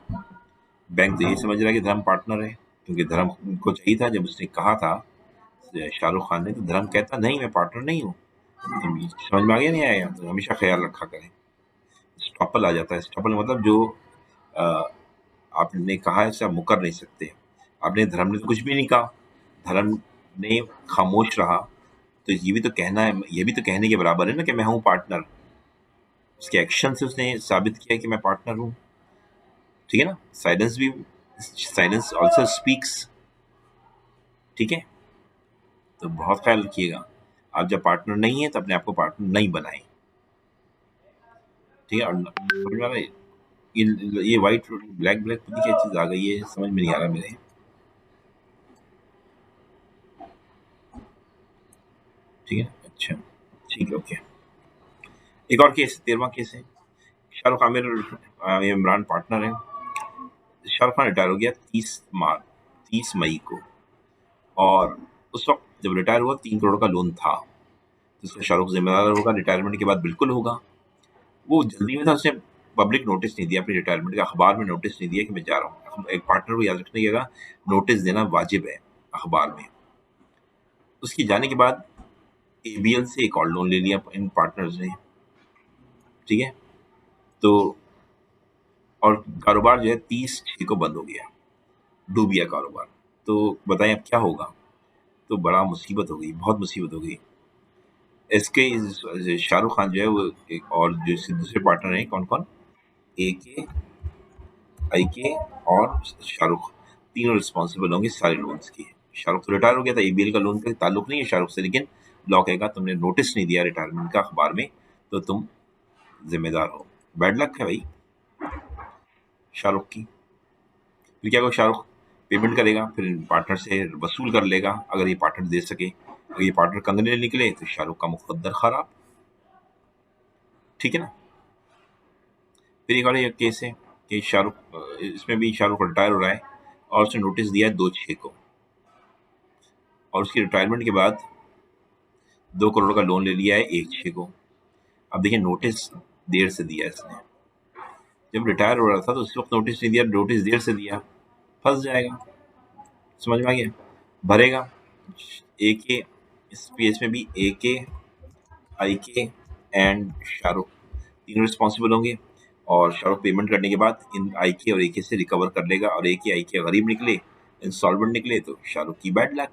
बैंक तो यही समझ रहा है कि धर्म पार्टनर है, क्योंकि धर्म को चाहिए था, जब उसने कहा था शाहरुख खान ने, तो धर्म कहता नहीं मैं पार्टनर नहीं हूँ। तो समझ में आ गया नहीं आया, तो हमेशा ख्याल रखा करें। स्टॉपल आ जाता है, स्टॉपल मतलब जो अ, आपने कहा है उससे आप मुकर नहीं सकते। आपने, धर्म ने तो कुछ भी नहीं कहा, धर्म ने खामोश रहा, तो ये भी तो कहना है, ये भी तो कहने के बराबर है ना कि मैं हूँ पार्टनर। उसके एक्शन से उसने साबित किया कि मैं पार्टनर हूँ, ठीक है ना। साइलेंस भी, साइलेंस ऑल्सो स्पीक्स, ठीक है। तो बहुत ख्याल रखिएगा, आप जब पार्टनर नहीं है तो अपने आप को पार्टनर नहीं बनाएं, ठीक है। और समझ में आ रहा है? ये व्हाइट ब्लैक ब्लैक पता नहीं क्या चीज़ आ गई है, समझ में नहीं आ रहा मेरे। ठीक है, अच्छा, ठीक है, ओके। एक और केस, 13वां केस है। शाहरुख आमिर इमरान पार्टनर है। शाहरुख खान रिटायर हो गया 30 मई को, और उस वक्त जब रिटायर हुआ 3 करोड़ का लोन था, जिसका शाहरुख जिम्मेदार होगा, रिटायरमेंट के बाद बिल्कुल होगा। वो जल्दी में था, उसने पब्लिक नोटिस नहीं दिया अपनी रिटायरमेंट का, अखबार में नोटिस नहीं दिया कि मैं जा रहा हूँ। एक पार्टनर को याद रखने की नोटिस देना वाजिब है अखबार में। उसके जाने के बाद एबीएल से एक और लोन ले लिया इन पार्टनर्स ने, ठीक है। तो और कारोबार जो है 30/6 को बंद हो गया, डूब गया कारोबार। तो बताएं अब क्या होगा। तो बड़ा मुसीबत हो गई, बहुत मुसीबत हो गई। इसके शाहरुख खान जो है वो एक और जो इसके दूसरे पार्टनर हैं, कौन कौन, ए के, आई के और शाहरुख, तीनों रिस्पॉन्सिबल होंगे सारे लोन्स की। शाहरुख तो रिटायर हो गया था, एबीएल का लोन का ताल्लुक नहीं है शाहरुख से, लेकिन लॉ कहेगा तुमने नोटिस नहीं दिया रिटायरमेंट का अखबार में, तो तुम जिम्मेदार हो। बैड लक है भाई शाहरुख की। फिर क्या होगा, शाहरुख पेमेंट करेगा, फिर पार्टनर से वसूल कर लेगा, अगर ये पार्टनर दे सके। अगर ये पार्टनर कंगने निकले तो शाहरुख का मुकद्दर खराब, ठीक है ना। फिर एक और ये केस है कि शाहरुख, इसमें भी शाहरुख रिटायर हो रहा है और उसने नोटिस दिया है 2/6 को, और उसकी रिटायरमेंट के बाद 2 करोड़ का लोन ले लिया है 1/6 को। अब देखिए नोटिस देर से दिया इसने, जब रिटायर हो रहा था तो उस वक्त नोटिस नहीं दिया, नोटिस देर से दिया, फंस जाएगा। समझ में आ गया, भरेगा। ए के, इस केस में भी ए के, आई के एंड शाहरुख तीनों रिस्पॉन्सिबल होंगे, और शाहरुख पेमेंट करने के बाद इन आई के और ए के से रिकवर कर लेगा, और ए के आई के गरीब निकले, इंस्टॉलमेंट निकले, तो शाहरुख की बैड लक,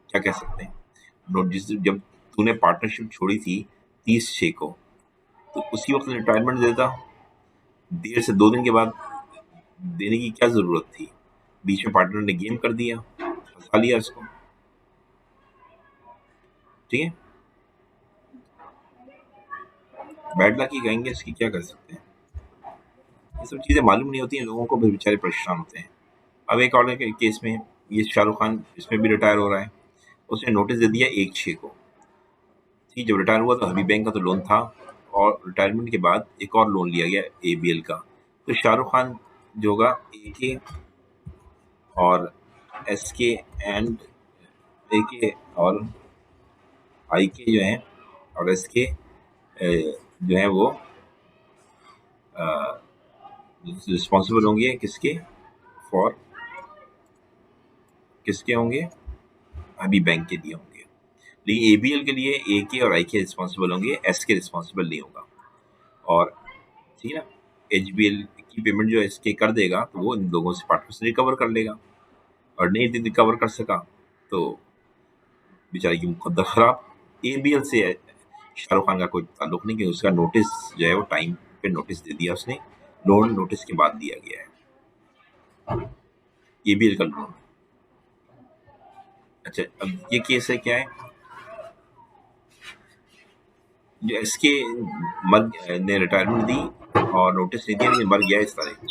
क्या कह सकते हैं। जिस जब तूने पार्टनरशिप छोड़ी थी 30/6 को, तो उसी वक्त रिटायरमेंट देता, देर से 2 दिन के बाद देने की क्या जरूरत थी। बीच में पार्टनर ने गेम कर दिया, फंसा लिया इसको, ठीक है। बैड लक ही कहेंगे इसकी, क्या कर सकते हैं। ये सब चीजें मालूम नहीं होती हैं लोगों को, फिर बेचारे परेशान होते हैं। अब एक और के केस में ये शाहरुख खान इसमें भी रिटायर हो रहा है। उसने नोटिस दे दिया 1/6 को, ठीक, जब रिटायर हुआ तो हबीब बैंक का तो लोन था, और रिटायरमेंट के बाद एक और लोन लिया गया एबीएल का। तो शाहरुख खान जो होगा ए के और एस के एंड ए के और आई के जो हैं, और एस के जो है वो रिस्पॉन्सिबल होंगे किसके, फॉर किसके होंगे, अभी बैंक के लिए होंगे। लेकिन एबीएल के लिए ए के और आई के रिस्पॉन्सिबल होंगे, एस के रिस्पॉन्सिबल नहीं होगा। और ठीक है ना, एचबीएल की पेमेंट जो एस के कर देगा तो वो इन लोगों से, पार्टनर से रिकवर कर लेगा, और नहीं रिकवर कर सका तो बेचारे की मुकद्दर खराब। एबीएल से शाहरुख खान का कोई ताल्लुक नहीं, क्योंकि उसका नोटिस जो है वो टाइम पे नोटिस दे दिया उसने, लोन नोटिस के बाद दिया गया है एबीएल का लोन। अच्छा, अब ये केस है क्या है, जो एसके मर ने रिटायरमेंट दी और नोटिस नहीं दिया, लेकिन मर गया इस तारीख को।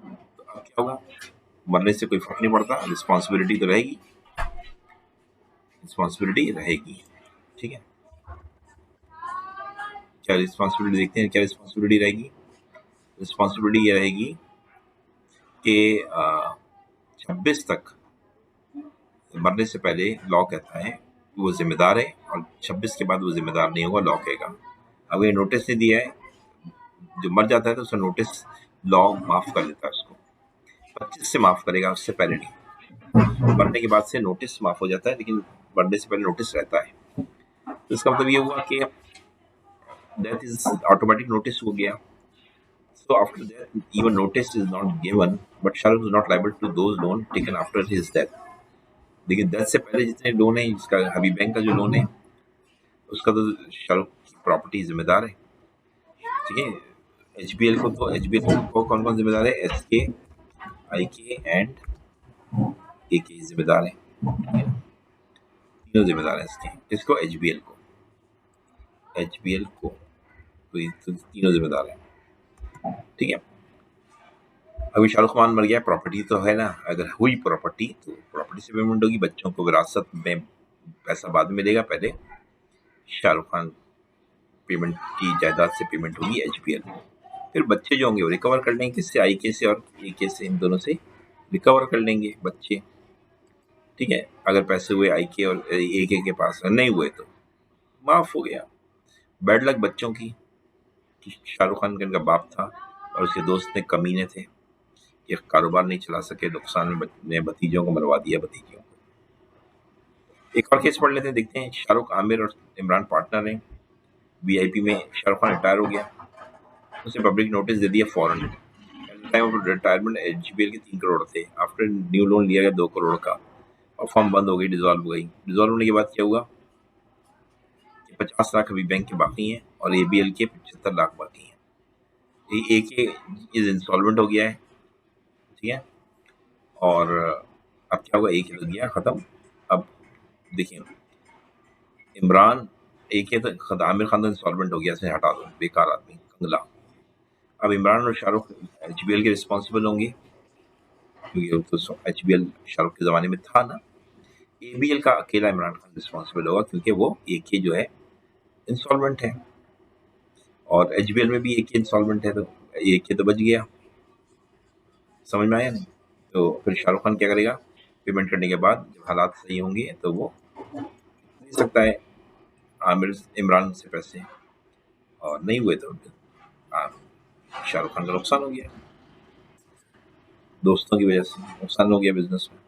तो अब क्या होगा, मरने से कोई फर्क नहीं पड़ता, रिस्पॉन्सिबिलिटी तो रहेगी, रिस्पॉन्सिबिलिटी रहेगी, ठीक है। क्या रिस्पॉन्सिबिलिटी देखते हैं, क्या रिस्पॉन्सिबिलिटी रहेगी। रिस्पॉन्सिबिलिटी ये रहेगी कि 26 तक, मरने से पहले लॉ कहता है कि वो जिम्मेदार है, और 26 के बाद वो जिम्मेदार नहीं होगा, लॉ कहेगा। अगर ये नोटिस नहीं दिया है, जो मर जाता है तो उसका नोटिस लॉ माफ कर देता है उसको, 25 से माफ करेगा, उससे पहले नहीं। मरने के बाद से नोटिस माफ हो जाता है, लेकिन मरने से पहले नोटिस रहता है। तो इसका मतलब ये हुआ कि डेथ इज ऑटोमेटिक नोटिस हो गया। So after death, even notice is not given, but Shahrukh is not liable to those loan taken after his death. लेकिन डेथ से पहले जितने लोन है, जिसका हबीब बैंक का जो लोन है, उसका तो शाहरुख की प्रॉपर्टी जिम्मेदार है, ठीक है। एचबीएल को, तो एचबीएल को कौन कौन जिम्मेदार है, एस के, आई के एंड ए के जिम्मेदार है, ठीक है? तीनों जिम्मेदार है इसके, किसको, एचबीएल को, एचबीएल को, तो तीनों जिम्मेदार है, ठीक है। अभी शाहरुख खान मर गया, प्रॉपर्टी तो है ना, अगर हुई प्रॉपर्टी तो प्रॉपर्टी से पेमेंट होगी, बच्चों को विरासत में पैसा बाद में मिलेगा, पहले शाहरुख खान पेमेंट की जायदाद से पेमेंट होगी एचबीएल में। फिर बच्चे जो होंगे वो रिकवर कर लेंगे, किससे, आईके से और एके से, इन दोनों से रिकवर कर लेंगे बच्चे। ठीक है, अगर पैसे हुए आईके और एके के पास, नहीं हुए तो माफ हो गया। बैड लक बच्चों की कि शाहरुख खान का इनका बाप था और उसके दोस्त ने कमीने थे, ये कारोबार नहीं चला सके, नुकसान में भतीजों को मरवा दिया, भतीजियों को। एक और केस पढ़ लेते हैं, देखते हैं। शाहरुख, आमिर और इमरान पार्टनर हैं। वीआईपी में शाहरुख खान रिटायर हो गया, उसे पब्लिक नोटिस दे दिया फौरन। टाइम ऑफ रिटायरमेंट एचबीएल के 3 करोड़ थे। आफ्टर न्यू लोन लिया गया 2 करोड़ का, और फर्म बंद हो गई, डिजॉल्व हो गई। डिजॉल्व होने के बाद क्या हुआ कि 50 लाख अभी बैंक के बाकी हैं और एबीएल के 75 लाख बाकी हैं। एक इज इंसॉल्वेंट हो गया है। ठीक है, और अब क्या हुआ, एक लग गया खत्म। अब देखिए, इमरान, एक है तो आमिर खान तो इंसॉल्वेंट हो गया, इसे हटा दो, बेकार आदमी, कंगला। अब इमरान और शाहरुख एचबीएल के रिस्पॉन्सिबल होंगे, क्योंकि वो तो एचबीएल शाहरुख के ज़माने में था ना। एबीएल का अकेला इमरान खान रिस्पॉन्सिबल होगा, क्योंकि वो एक ही जो है इंसॉल्वेंट है, और एचबीएल में भी एक ही इंसॉल्वेंट है, तो एक ही तो बच गया। समझ में आया नहीं? तो फिर शाहरुख खान क्या करेगा, पेमेंट करने के बाद जब हालात सही होंगे तो वो दे सकता है आमिर इमरान से पैसे, और नहीं हुए तो आ, शाहरुख खान का नुकसान हो गया, दोस्तों की वजह से नुकसान हो गया बिजनेस में।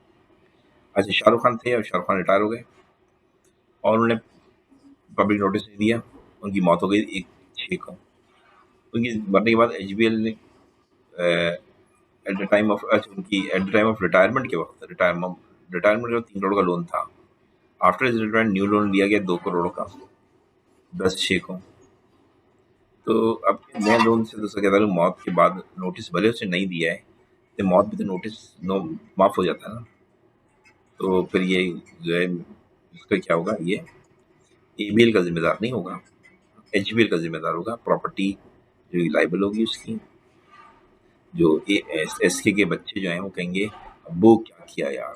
अच्छा, शाहरुख खान थे और शाहरुख खान रिटायर हो गए, और उन्होंने पब्लिक नोटिस नहीं दिया, उनकी मौत हो गई 1/6 को। उनकी मरने के बाद एचबीएल ने एट द टाइम ऑफ, उनकी at the time of retirement के वक्त, रिटायरमेंट का 3 करोड़ का लोन था। After is retirement new loan लिया गया 2 करोड़ का 10/6 को। तो अब नए लोन से तो क्या था, मौत के बाद नोटिस भले उसने नहीं दिया है, तो मौत भी तो नोटिस नो माफ हो जाता है ना। तो फिर ये जो है, इसका क्या होगा, ये एबीएल का जिम्मेदार नहीं होगा, एचबीएल का जिम्मेदार होगा। प्रॉपर्टी जो लाइबल होगी उसकी, जो एसके के बच्चे जो हैं वो कहेंगे अब्बू क्या किया यार,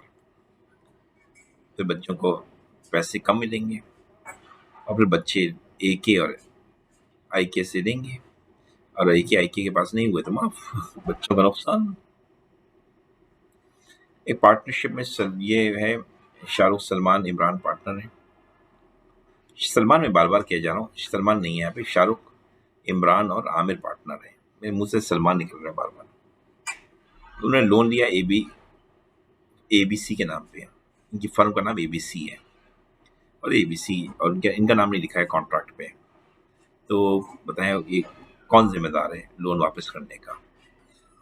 फिर बच्चों को पैसे कम मिलेंगे, और फिर बच्चे एके और आईके से देंगे, और एके आईके के पास नहीं हुए तो माफ, बच्चों का नुकसान। एक पार्टनरशिप में ये है, शाहरुख सलमान इमरान पार्टनर है। सलमान में बार बार किया जा रहा हूँ, सलमान नहीं है यहाँ पे, शाहरुख इमरान और आमिर पार्टनर है। मेरे मुंह से सलमान निकल रहा है बार बार। उन्होंने लोन लिया एबीसी के नाम पे, इनकी फर्म का नाम एबीसी है, और एबीसी, और इनका नाम नहीं लिखा है कॉन्ट्रैक्ट पे। तो बताएं ये कौन जिम्मेदार है लोन वापस करने का,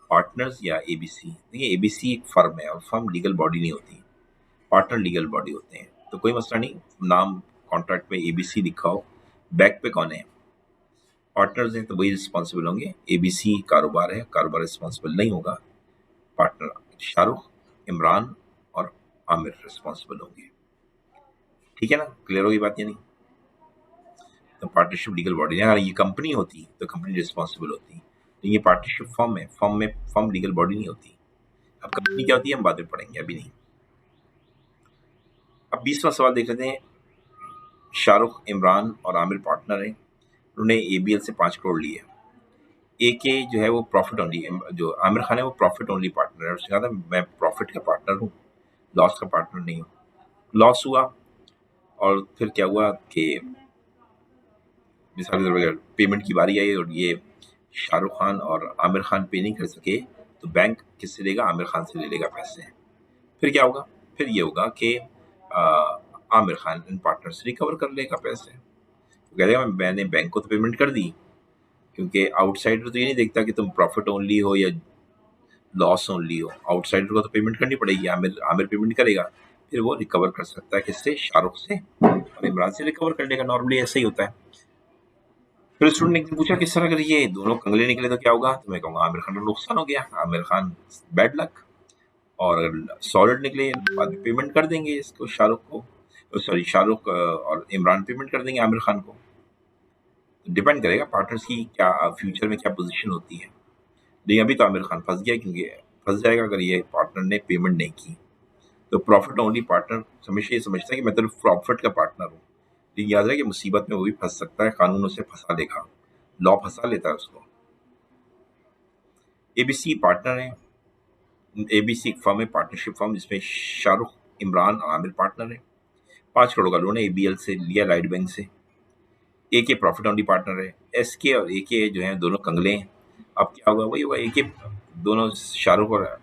पार्टनर्स या एबीसी? देखिए, एबीसी एक फर्म है और फर्म लीगल बॉडी नहीं होती, पार्टनर लीगल बॉडी होते हैं। तो कोई मसला नहीं, नाम कॉन्ट्रैक्ट में एबीसी लिखा हो, बैक पे कौन है, पार्टनर्स हैं, तो वही रिस्पॉन्सिबल होंगे। एबीसी कारोबार है, कारोबार रिस्पॉन्सिबल नहीं होगा, पार्टनर शाहरुख, इमरान और आमिर रिस्पॉन्सिबल होंगे। ठीक है ना, क्लियर होगी बात या नहीं? तो पार्टनरशिप लीगल बॉडी है। अगर ये कंपनी होती तो कंपनी रिस्पॉन्सिबल होती, तो ये पार्टनरशिप फर्म है, फर्म लीगल बॉडी नहीं होती। अब कंपनी क्या होती है हम बाद में पढ़ेंगे, अभी नहीं। अब 20वां सवाल देख लेते हैं। शाहरुख, इमरान और आमिर पार्टनर हैं, उन्होंने एबीएल से 5 करोड़ लिए। ए के जो है वो प्रॉफिट ओनली, जो आमिर खान है वो प्रॉफिट ओनली पार्टनर है, उसने कहा था मैं प्रॉफिट का पार्टनर हूँ, लॉस का पार्टनर नहीं हूँ। लॉस हुआ, और फिर क्या हुआ कि मिसाल पेमेंट की बारी आई, और ये शाहरुख खान और आमिर खान पे नहीं कर सके, तो बैंक किससे लेगा, आमिर खान से ले लेगा पैसे। फिर क्या होगा, फिर ये होगा कि आमिर खान इन पार्टनर से रिकवर कर लेगा पैसे, तो कहेगा मैंने बैंक को तो पेमेंट कर दी, क्योंकि आउटसाइडर तो ये नहीं देखता कि तुम प्रॉफिट ओनली हो या लॉस ओनली हो, आउटसाइडर को तो पेमेंट करनी पड़ेगी, आमिर आमिर पेमेंट करेगा, फिर वो रिकवर कर सकता है किससे, शाहरुख से, और इमरान से रिकवर कर लेगा। नॉर्मली ऐसा ही होता है। फिर स्टूडेंट ने एक दिन पूछा किस तरह, अगर ये दोनों कंगले निकले तो क्या होगा, तो मैं कहूँगा आमिर खान का नुकसान हो गया, आमिर खान बैड लक, और अगर सॉलिड निकले बाद में पेमेंट कर देंगे इसको, शाहरुख को, सॉरी शाहरुख और इमरान पेमेंट कर देंगे आमिर खान को। डिपेंड करेगा पार्टनर्स की क्या फ्यूचर में क्या पोजीशन होती है। लेकिन अभी तो आमिर खान फंस गया, क्योंकि फंस जाएगा अगर ये पार्टनर ने पेमेंट नहीं की, तो प्रॉफिट ओनली पार्टनर हमेशा ये समझता है कि मैं तो प्रॉफिट का पार्टनर हूँ, लेकिन याद रहे कि मुसीबत में वो भी फंस सकता है, कानून उसे फंसा लेगा, लॉ फंसा लेता है उसको। एबीसी पार्टनर है, एबीसी एक फर्म है, पार्टनरशिप फर्म, जिसमें शाहरुख, इमरान और आमिर पार्टनर है। 5 करोड़ का लोन है, एबीएल से लिया, लाइट बैंक से। ए के प्रॉफिट ओनली पार्टनर है। एस के और ए के जो है दोनों कंगले हैं। अब क्या होगा, वही होगा, ए के दोनों शाहरुख और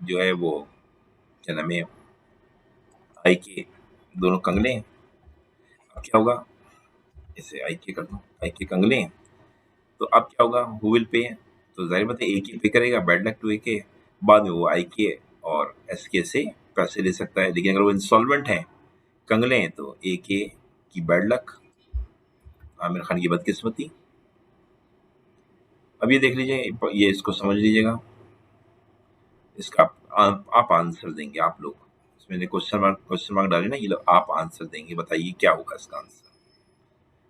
जो है वो क्या नाम है, आई के दोनों कंगले हैं। अब क्या होगा, इसे आई के कर दो, आई के कंगले हैं। तो अब क्या होगा, हु विल पे? तो जाहिर बात है ए के पे करेगा, बैड लक टू ए के। बाद में वो आई के और एस के से पैसे ले सकता है, लेकिन अगर वो इंस्टॉलमेंट है, कंगले हैं, तो ए के की बैड लक, आमिर खान की बदकिस्मती। अब ये देख लीजिए, ये इसको समझ लीजिएगा, इसका आप आंसर देंगे, आप लोग। इसमें क्वेश्चन मार्क डाले ना, ये लोग आप आंसर देंगे, बताइए क्या होगा इसका आंसर।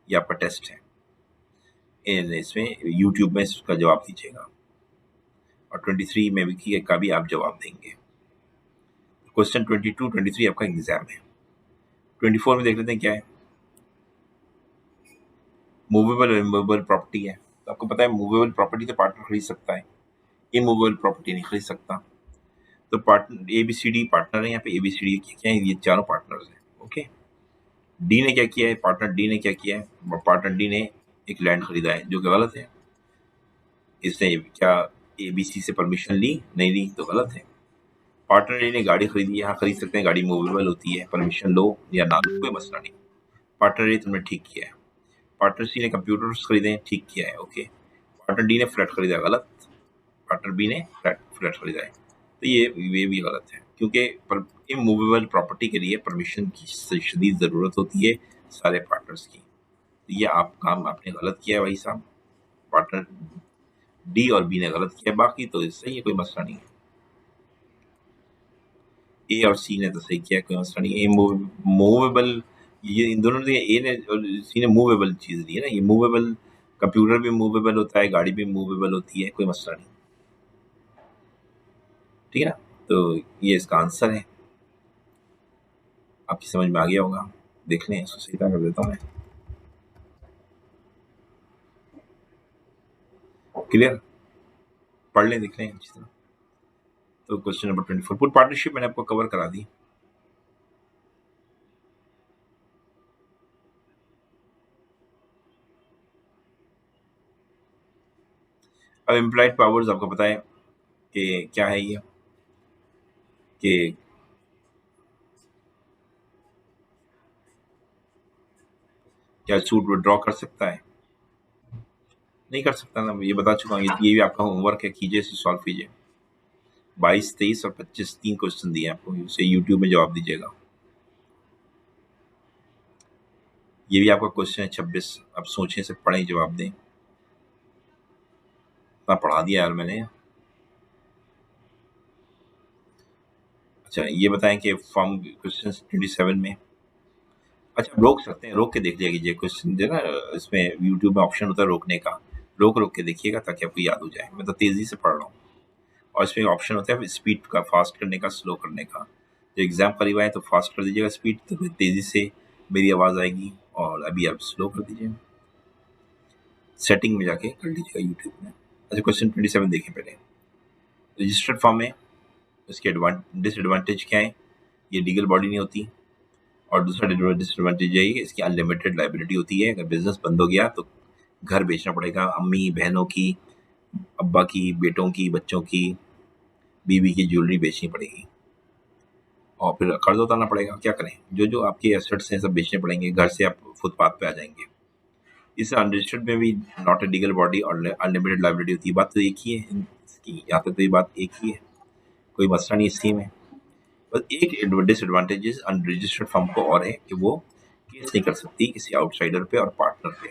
ये आपका टेस्ट है, इसमें यूट्यूब में इसका जवाब दीजिएगा, और 23 में भी का भी आप जवाब देंगे। क्वेश्चन 22, 23 आपका एग्जाम है। 24 में देख लेते हैं क्या है। मूवेबल और इमूवेबल प्रॉपर्टी है। तो आपको पता है मूवेबल प्रॉपर्टी तो पार्टनर खरीद सकता है, इमूवेबल प्रॉपर्टी नहीं खरीद सकता। तो partner A B C D partner है, यहाँ पे ए बी सी डी क्या है, ये चारों पार्टनर्स हैं। ओके, डी ने क्या किया है, पार्टनर डी ने क्या किया है, पार्टनर डी ने एक लैंड खरीदा है, जो कि गलत है। इसने क्या एबीसी से परमिशन ली? नहीं ली, तो गलत है। पार्टनर डी ने गाड़ी खरीदी, यहाँ खरीद सकते हैं, गाड़ी मूवेबल होती है, परमिशन लो या ना लो कोई मसला नहीं। पार्टनर ए तुमने ठीक किया है। पार्टनर सी ने कंप्यूटर्स खरीदे हैं, ठीक किया है, ओके। पार्टनर डी ने फ्लैट खरीदा, गलत। पार्टनर बी ने फ्लैट खरीदा है, तो ये भी गलत है, क्योंकि इमूवेबल प्रॉपर्टी के लिए परमिशन की शदीद ज़रूरत होती है सारे पार्टनर्स की। तो ये काम आपने गलत किया है भाई साहब। पार्टनर डी और बी ने गलत किया, बाकी तो सही है, कोई मसला नहीं है। ए और सी ने तो सही किया, कोई मसला नहीं। ए मूवेबल, ये इन दोनों ने, ए ने और सी ने मूवेबल चीज़ दी है ना, ये मूवेबल, कंप्यूटर भी मूवेबल होता है, गाड़ी भी मूवेबल होती है, कोई मसला नहीं, ठीक है ना। तो ये इसका आंसर है, आपकी समझ में आ गया होगा। देख लें, इसको सीधा कर देता हूँ मैं। क्लियर, पढ़ लें, देख लें अच्छी तरह। तो क्वेश्चन नंबर 24, पूरी पार्टनरशिप मैंने आपको कवर करा दी। अब इम्प्लाइड पावर्स आपको पता है कि क्या है ये, कि क्या सूट विड्रॉ कर सकता है? नहीं कर सकता ना, ये बता चुका हूँ, ये भी आपका होमवर्क है, कीजिए, इसे सॉल्व कीजिए। 22, 23 और 25 3 क्वेश्चन दिए आपको, उसे यूट्यूब में जवाब दीजिएगा। ये भी आपका क्वेश्चन है 26, अब सोचें, से पढ़ें, जवाब दें। इतना पढ़ा दिया यार मैंने। अच्छा, ये बताएं कि फॉर्म क्वेश्चन 27 में, अच्छा रोक सकते हैं, रोक के देख लिया कीजिए क्वेश्चन, जो है ना इसमें यूट्यूब में ऑप्शन होता है रोकने का, रोक के देखिएगा ताकि आपको याद हो जाए। मैं तो तेज़ी से पढ़ रहा हूँ, और इसमें ऑप्शन होता है स्पीड का, फास्ट करने का, स्लो करने का। जो एग्ज़ाम करीब आए तो फास्ट कर दीजिएगा स्पीड, तो फिर तेज़ी से मेरी आवाज़ आएगी, और अभी आप स्लो कर दीजिए, सेटिंग में जाके कर लीजिएगा यूट्यूब में। अच्छा, क्वेश्चन 27 देखें पहले। रजिस्टर्ड फॉर्म में उसके डिसएडवांटेज क्या है? ये लीगल बॉडी नहीं होती, और दूसरा डिसएडवांटेज यही है, इसकी अनलिमिटेड लाइबिलिटी होती है। अगर बिजनेस बंद हो गया तो घर बेचना पड़ेगा, अम्मी बहनों की, अब्बा की, बेटों की, बच्चों की, बीवी की ज्वेलरी बेचनी पड़ेगी, और फिर कर्ज उतारना पड़ेगा। क्या करें, जो आपके एसेट्स हैं सब बेचने पड़ेंगे, घर से आप फुटपाथ पे आ जाएंगे। इस अनरजिस्टर्ड में भी नॉट ए लीगल बॉडी और अनलिमिटेड लाइबिलिटी होती है, बात तो एक ही है इसकी, यहाँ तक तो ये बात एक ही है, कोई मसला नहीं इसकी में। बस एक डिसएडवांटेजेस अनरजिस्टर्ड फर्म को और है कि वो केस नहीं कर सकती किसी आउटसाइडर पे और पार्टनर पे,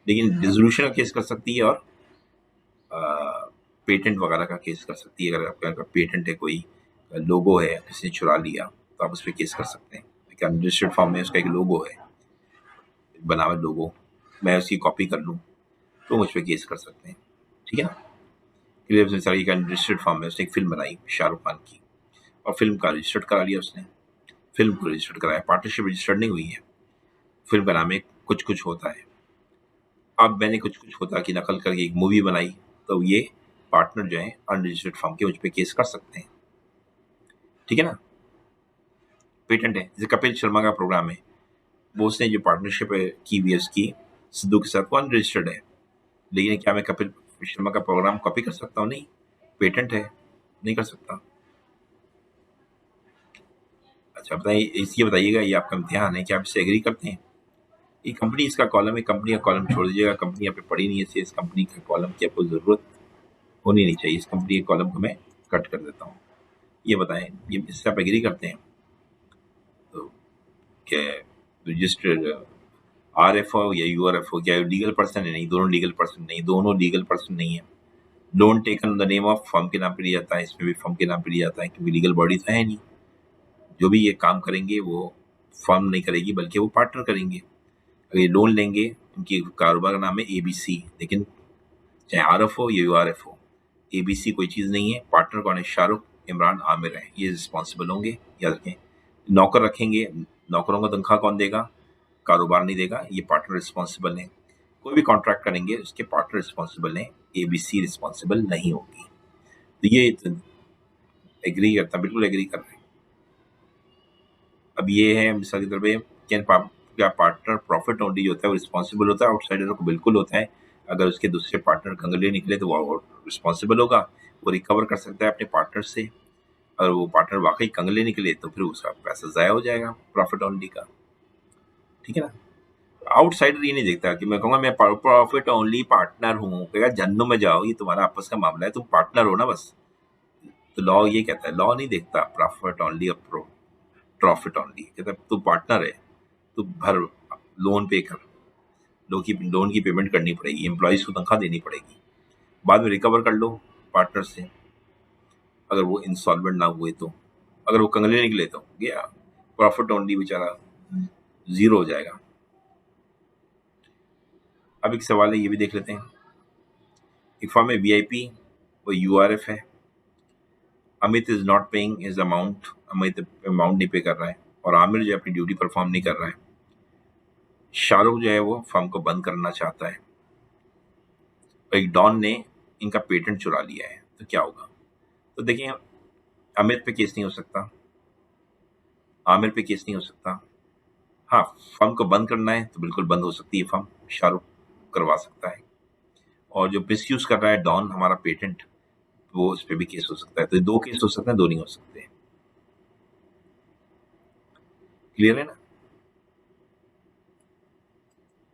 लेकिन डिसोल्यूशन का केस कर सकती है, और पेटेंट वगैरह का केस कर सकती है। अगर आपका पेटेंट है, कोई लोगो है, किसी ने चुरा लिया, तो आप उस पर केस कर सकते हैं। लेकिन अनरजिस्टर्ड फॉर्म में उसका एक लोगो है, बनावट लोगो, मैं उसकी कॉपी कर लूँ तो मुझ पर केस कर सकते हैं, ठीक है ना। क्लियर, सारी एक अनरजिस्टर्ड फॉर्म में उसने एक फिल्म बनाई शाहरुख खान की, और फिल्म का रजिस्टर्ड करा लिया उसने, फिल्म को रजिस्टर्ड कराया, पार्टनरशिप रजिस्टर्ड नहीं हुई है। फिल्म का नाम है कुछ कुछ होता है। अब मैंने कुछ कुछ होता की नकल करके एक मूवी बनाई, तो ये पार्टनर जो है अनरजिस्टर्ड फर्म के मुझ पे केस कर सकते हैं, ठीक है ना। पेटेंट है, जैसे कपिल शर्मा का प्रोग्राम है, वो उसने जो पार्टनरशिप की हुई है उसकी सिद्धू के साथ, वो अनरजिस्टर्ड है। लेकिन क्या मैं कपिल शर्मा का प्रोग्राम कॉपी कर सकता हूँ? नहीं, पेटेंट है, नहीं कर सकता। अच्छा बताइए, इसलिए बताइएगा, ये आपका इम्तिहान है कि आप इससे एग्री करते हैं? ये कंपनी इसका कॉलम है, कंपनी का कॉलम छोड़ दीजिएगा, कंपनी यहाँ पे पड़ी नहीं है, इसलिए इस कंपनी का कॉलम की आपको जरूरत होनी नहीं चाहिए। इस कंपनी के कॉलम को मैं कट कर देता हूँ। ये बताएं, ये इससे आप एग्री करते हैं? तो क्या रजिस्टर्ड RF हो या URF हो, क्या लीगल पर्सन है? नहीं, दोनों लीगल पर्सन नहीं, दोनों लीगल पर्सन नहीं है। Loan taken the name of firm के नाम पे लिया जाता है, इसमें भी फर्म के नाम पे लिया जाता है, क्योंकि लीगल बॉडी तो है नहीं। जो भी ये काम करेंगे वो फर्म नहीं करेगी, बल्कि वो पार्टनर करेंगे। अगर ये लोन लेंगे, उनकी कारोबार का नाम है ABC, लेकिन चाहे RF हो या URF हो, ABC कोई चीज़ नहीं है। पार्टनर कौन है? शाहरुख, इमरान, आमिर है, ये रिस्पॉन्सिबल होंगे, याद रखें। नौकर रखेंगे, नौकरों का तनख्वाह कौन देगा? कारोबार नहीं देगा, ये पार्टनर रिस्पॉन्सिबल है। कोई भी कॉन्ट्रैक्ट करेंगे उसके पार्टनर रिस्पॉन्सिबल है, ABC रिस्पॉन्सिबल नहीं होगी। तो ये एग्री करता, बिल्कुल एग्री कर रहे हैं। अब ये है मिसाल के तौर पे, क्या पार्टनर प्रॉफिट ओनली जो होता है वो रिस्पॉन्सिबल होता है? आउटसाइडर को बिल्कुल होता है। अगर उसके दूसरे पार्टनर कंगले निकले तो वो रिस्पॉन्सिबल होगा, वो रिकवर कर सकता है अपने पार्टनर से। अगर वो पार्टनर वाकई कंगले निकले तो फिर उसका पैसा ज़ाया हो जाएगा प्रॉफिट ओनली का, ठीक है ना। आउटसाइडर ये नहीं देखता कि मैं कहूँगा मैं प्रॉफिट ओनली पार्टनर हूँ, कहेगा जन्नों में जाओ, ये तुम्हारा आपस का मामला है, तुम पार्टनर हो ना बस। तो लॉ ये कहता है, लॉ नहीं देखता प्रॉफिट ओनली और प्रॉफिट ओनली, कहता है तू पार्टनर है, तू भर, लोन पे कर, लोन की पेमेंट करनी पड़ेगी, एम्प्लॉयज को तनख्वाह देनी पड़ेगी, बाद में रिकवर कर लो पार्टनर से, अगर वो इंसॉल्वेंट ना हुए तो। अगर वो कंगले निकले तो गया प्रॉफिट ओनली, बेचारा जीरो हो जाएगा। अब एक सवाल है, ये भी देख लेते हैं। एक फॉर्म है VIP, वो URF है। Amit is not paying his amount, Amit amount नहीं पे कर रहा है, और आमिर जो है अपनी ड्यूटी परफॉर्म नहीं कर रहा है। शाहरुख जो है वो फर्म को बंद करना चाहता है, और एक डॉन ने इनका पेटेंट चुरा लिया है, तो क्या होगा? तो देखिए, अमित पे केस नहीं हो सकता, आमिर पे केस नहीं हो सकता। हाँ, फर्म को बंद करना है तो बिल्कुल बंद हो सकती है फर्म, शाहरुख करवा सकता है। और जो मिसयूज कर रहा है डॉन हमारा पेटेंट, वो उस पर भी केस हो सकता है। तो दो केस हो सकते हैं, दो नहीं हो सकते। क्लियर है ना?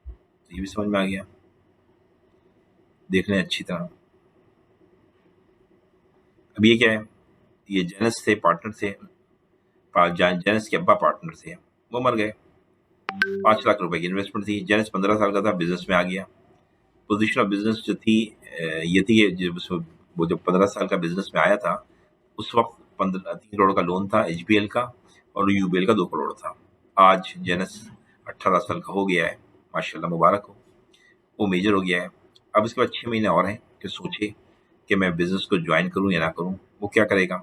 तो ये भी समझ में आ गया, देख लें अच्छी तरह। अब ये क्या है? ये जेनस थे, पार्टनर थे, जेनस के अब्बा पार्टनर थे, वो मर गए। 5 लाख रुपए की इन्वेस्टमेंट थी, जेनस 15 साल का था, बिजनेस में आ गया। पोजीशन ऑफ बिजनेस जो थी ये थी कि वो जब 15 साल का बिजनेस में आया था, उस वक्त 3 करोड़ का लोन था HBL का, और UBL का 2 करोड़ था। आज जेनस 18 साल का हो गया है, माशाल्लाह मुबारक हो, वो मेजर हो गया है। अब इसके बाद 6 महीने और हैं कि सोचे कि मैं बिजनेस को ज्वाइन करूं या ना करूं। वो क्या करेगा?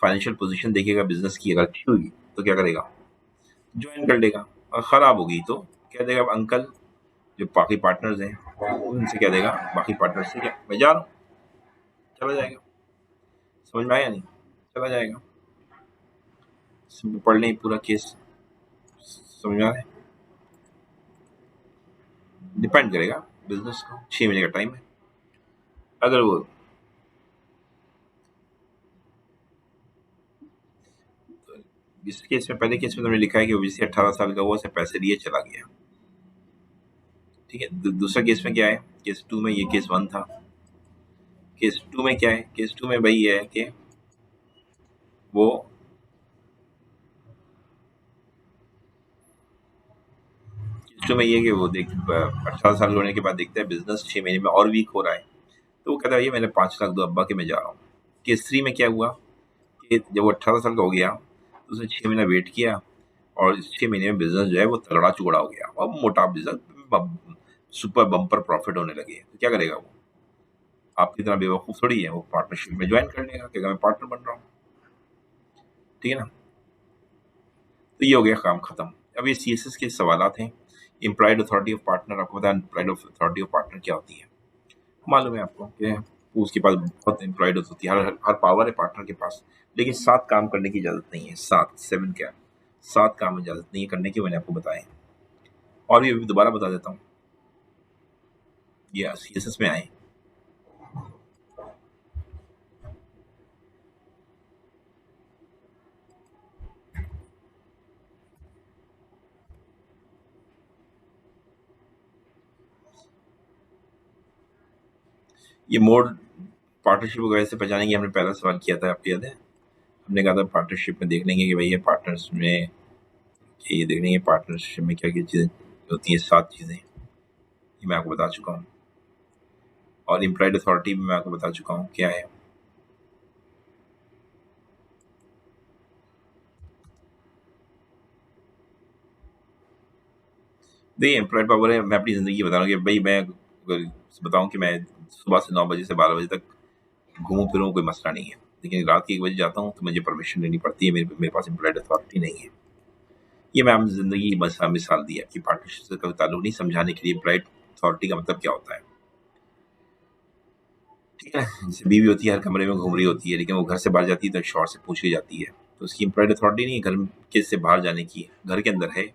फाइनेंशियल पोजीशन देखिएगा बिजनेस की, अगर अच्छी हुई तो क्या करेगा? ज्वाइन कर लेगा। और खराब होगी तो कह देगा अंकल, जो बाकी पार्टनर्स हैं उनसे कह देगा, बाकी पार्टनर से, क्या मैं जा रहा हूँ, चला जाएगा। समझ में आया नहीं? चला जाएगा। पढ़ लें पूरा केस, समझ में आ रहा है? डिपेंड करेगा बिजनेस को, 6 महीने का टाइम है। अगर वो तो इस केस में, पहले केस में तुमने लिखा है कि ओबीसी 18 साल का हुआ, से पैसे लिए चला गया, ठीक है। दूसरा केस में क्या है? केस 2 में, ये केस 1 था। केस 2 में क्या है? केस 2 में भाई ये है कि वो केस 2 में ये है कि वो 18 साल होने के बाद देखता है बिजनेस 6 महीने में और वीक हो रहा है, तो वो कहता है ये मैंने 5 लाख दो अब्बा के, मैं जा रहा हूँ। केस 3 में क्या हुआ कि जब वो 18 साल का हो गया तो उसने 6 महीना वेट किया, और इस 6 महीने में बिजनेस जो है वो तगड़ा चुगड़ा हो गया, और मोटा बिजनेस, सुपर बम्पर प्रॉफिट होने लगे। तो क्या करेगा वो? आपकी तरह बेवकूफ़ थोड़ी है, वो पार्टनरशिप में ज्वाइन कर लेगा, कहेगा मैं पार्टनर बन रहा हूँ। ठीक है ना। तो ये हो गया काम खत्म। अब ये सीएसएस के सवालात हैं। इम्प्लॉयड अथॉरिटी ऑफ पार्टनर, आपको पता है इम्प्लॉयड अथॉरिटी ऑफ पार्टनर क्या होती है? मालूम है आपको कि उसके पास बहुत एम्प्लॉयड होती है, हर पावर है पार्टनर के पास, लेकिन 7 काम करने की इजाज़त नहीं है। 7 क्या, 7 काम इजाज़त नहीं है करने की, मैंने आपको बताए। और ये भी दोबारा बता देता हूँ, ये सीएसएस में आए। ये मोड पार्टनरशिप वगैरह से पहचानेंगे की हमने पहला सवाल किया था, आपको याद है? हमने कहा था पार्टनरशिप में देख लेंगे कि भाई ये पार्टनर्स में, ये देख लेंगे पार्टनरशिप में क्या क्या चीज़ें होती हैं। 7 चीज़ें ये मैं आपको बता चुका हूँ। और इम्प्लॉयड अथॉरिटी में मैं आपको बता चुका हूँ क्या है। देखिए एम्प्लॉयड पावर है, मैं अपनी ज़िंदगी बता रहा हूँ कि भाई मैं अगर बताऊँ कि मैं सुबह से 9 बजे से 12 बजे तक घूमूँ फिरूँ, कोई मसला नहीं है। लेकिन रात के 1 बजे जाता हूँ तो मुझे परमिशन लेनी पड़ती है, मेरे मेरे पास एम्प्लॉयड अथॉरिटी नहीं है। ये मैं अपनी ज़िंदगी की मिसाल दी है कि पार्टनरशिप से कोई ताल्लुक नहीं, समझाने के लिए एम्प्लॉयड अथॉरिटी का मतलब क्या होता है। ठीक है? जैसे बीवी होती है, हर कमरे में घूम रही होती है, लेकिन वो घर से बाहर जाती है तो शौहर से पूछ के जाती है। तो उसकी एम्प्लॉयड अथॉरिटी नहीं है घर के से बाहर जाने की, घर के अंदर है।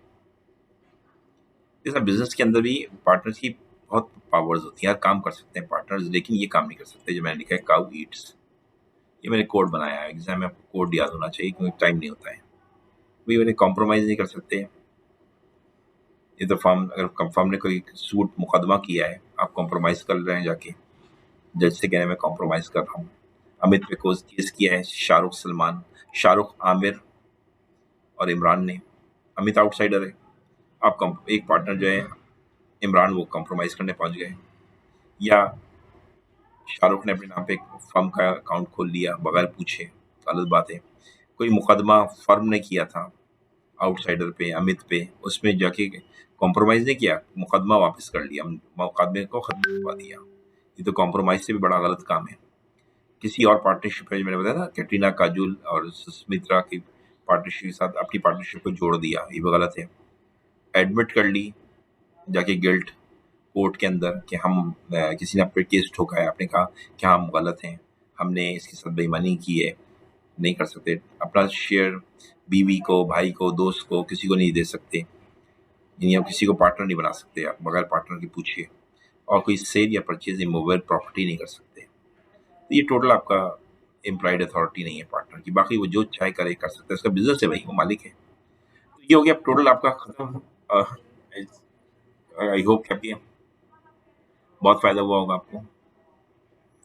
जैसा बिज़नेस के अंदर भी पार्टनर्स की बहुत पावर्स होती हैं, हर काम कर सकते हैं पार्टनर्स, लेकिन ये काम नहीं कर सकते जो मैंने लिखा है काऊ ईट्स। ये मैंने कोड बनाया है, एग्ज़ाम में आपको कोड याद होना चाहिए क्योंकि टाइम नहीं होता है। भई मैंने कॉम्प्रोमाइज़ नहीं कर सकते। ये तो फर्म ने कोई सूट मुकदमा किया है, आप कॉम्प्रोमाइज़ कर रहे हैं जाके, जज से कह रहे हैं मैं कॉम्प्रोमाइज़ कर रहा हूँ। अमित पे केस किया है शाहरुख, आमिर और इमरान ने। अमित आउटसाइडर है, आप एक पार्टनर जो है इमरान, वो कॉम्प्रोमाइज़ करने पहुँच गए। या शाहरुख ने अपने नाम पे एक फर्म का अकाउंट खोल लिया बगैर पूछे, गलत बात है। कोई मुकदमा फर्म ने किया था आउटसाइडर पे, अमित पे, उसमें जाके कॉम्प्रोमाइज़ नहीं किया, मुकदमा वापस कर लिया, मुकदमे को खत्म करवा दिया। ये तो कॉम्प्रोमाइज़ से भी बड़ा गलत काम है। किसी और पार्टनरशिप है, जो मैंने बताया था कैटरीना काजोल और सुष्मिता की पार्टनरशिप के साथ अपनी पार्टनरशिप को जोड़ दिया, ये भी गलत है। एडमिट कर ली जाके गिल्ट कोर्ट के अंदर कि हम किसी ने आप पे केस ठोका है, आपने कहा कि हाँ, हम गलत हैं, हमने इसके साथ बेईमानी की है। नहीं कर सकते। अपना शेयर बीवी को, भाई को, दोस्त को, किसी को नहीं दे सकते। यानी आप किसी को पार्टनर नहीं बना सकते आप बगैर पार्टनर के पूछिए। और कोई सेल या परचेज़ इमूवेबल प्रॉपर्टी नहीं कर सकते। तो ये टोटल आपका एम्प्लॉयड अथॉरिटी नहीं है पार्टनर की, बाकी वो जो चाहे करे कर सकता है, उसका बिज़नेस है भाई, वो मालिक है। तो ये हो गया टोटल आपका खत्म। आई होप कि आपकी बहुत फ़ायदा हुआ होगा आपको।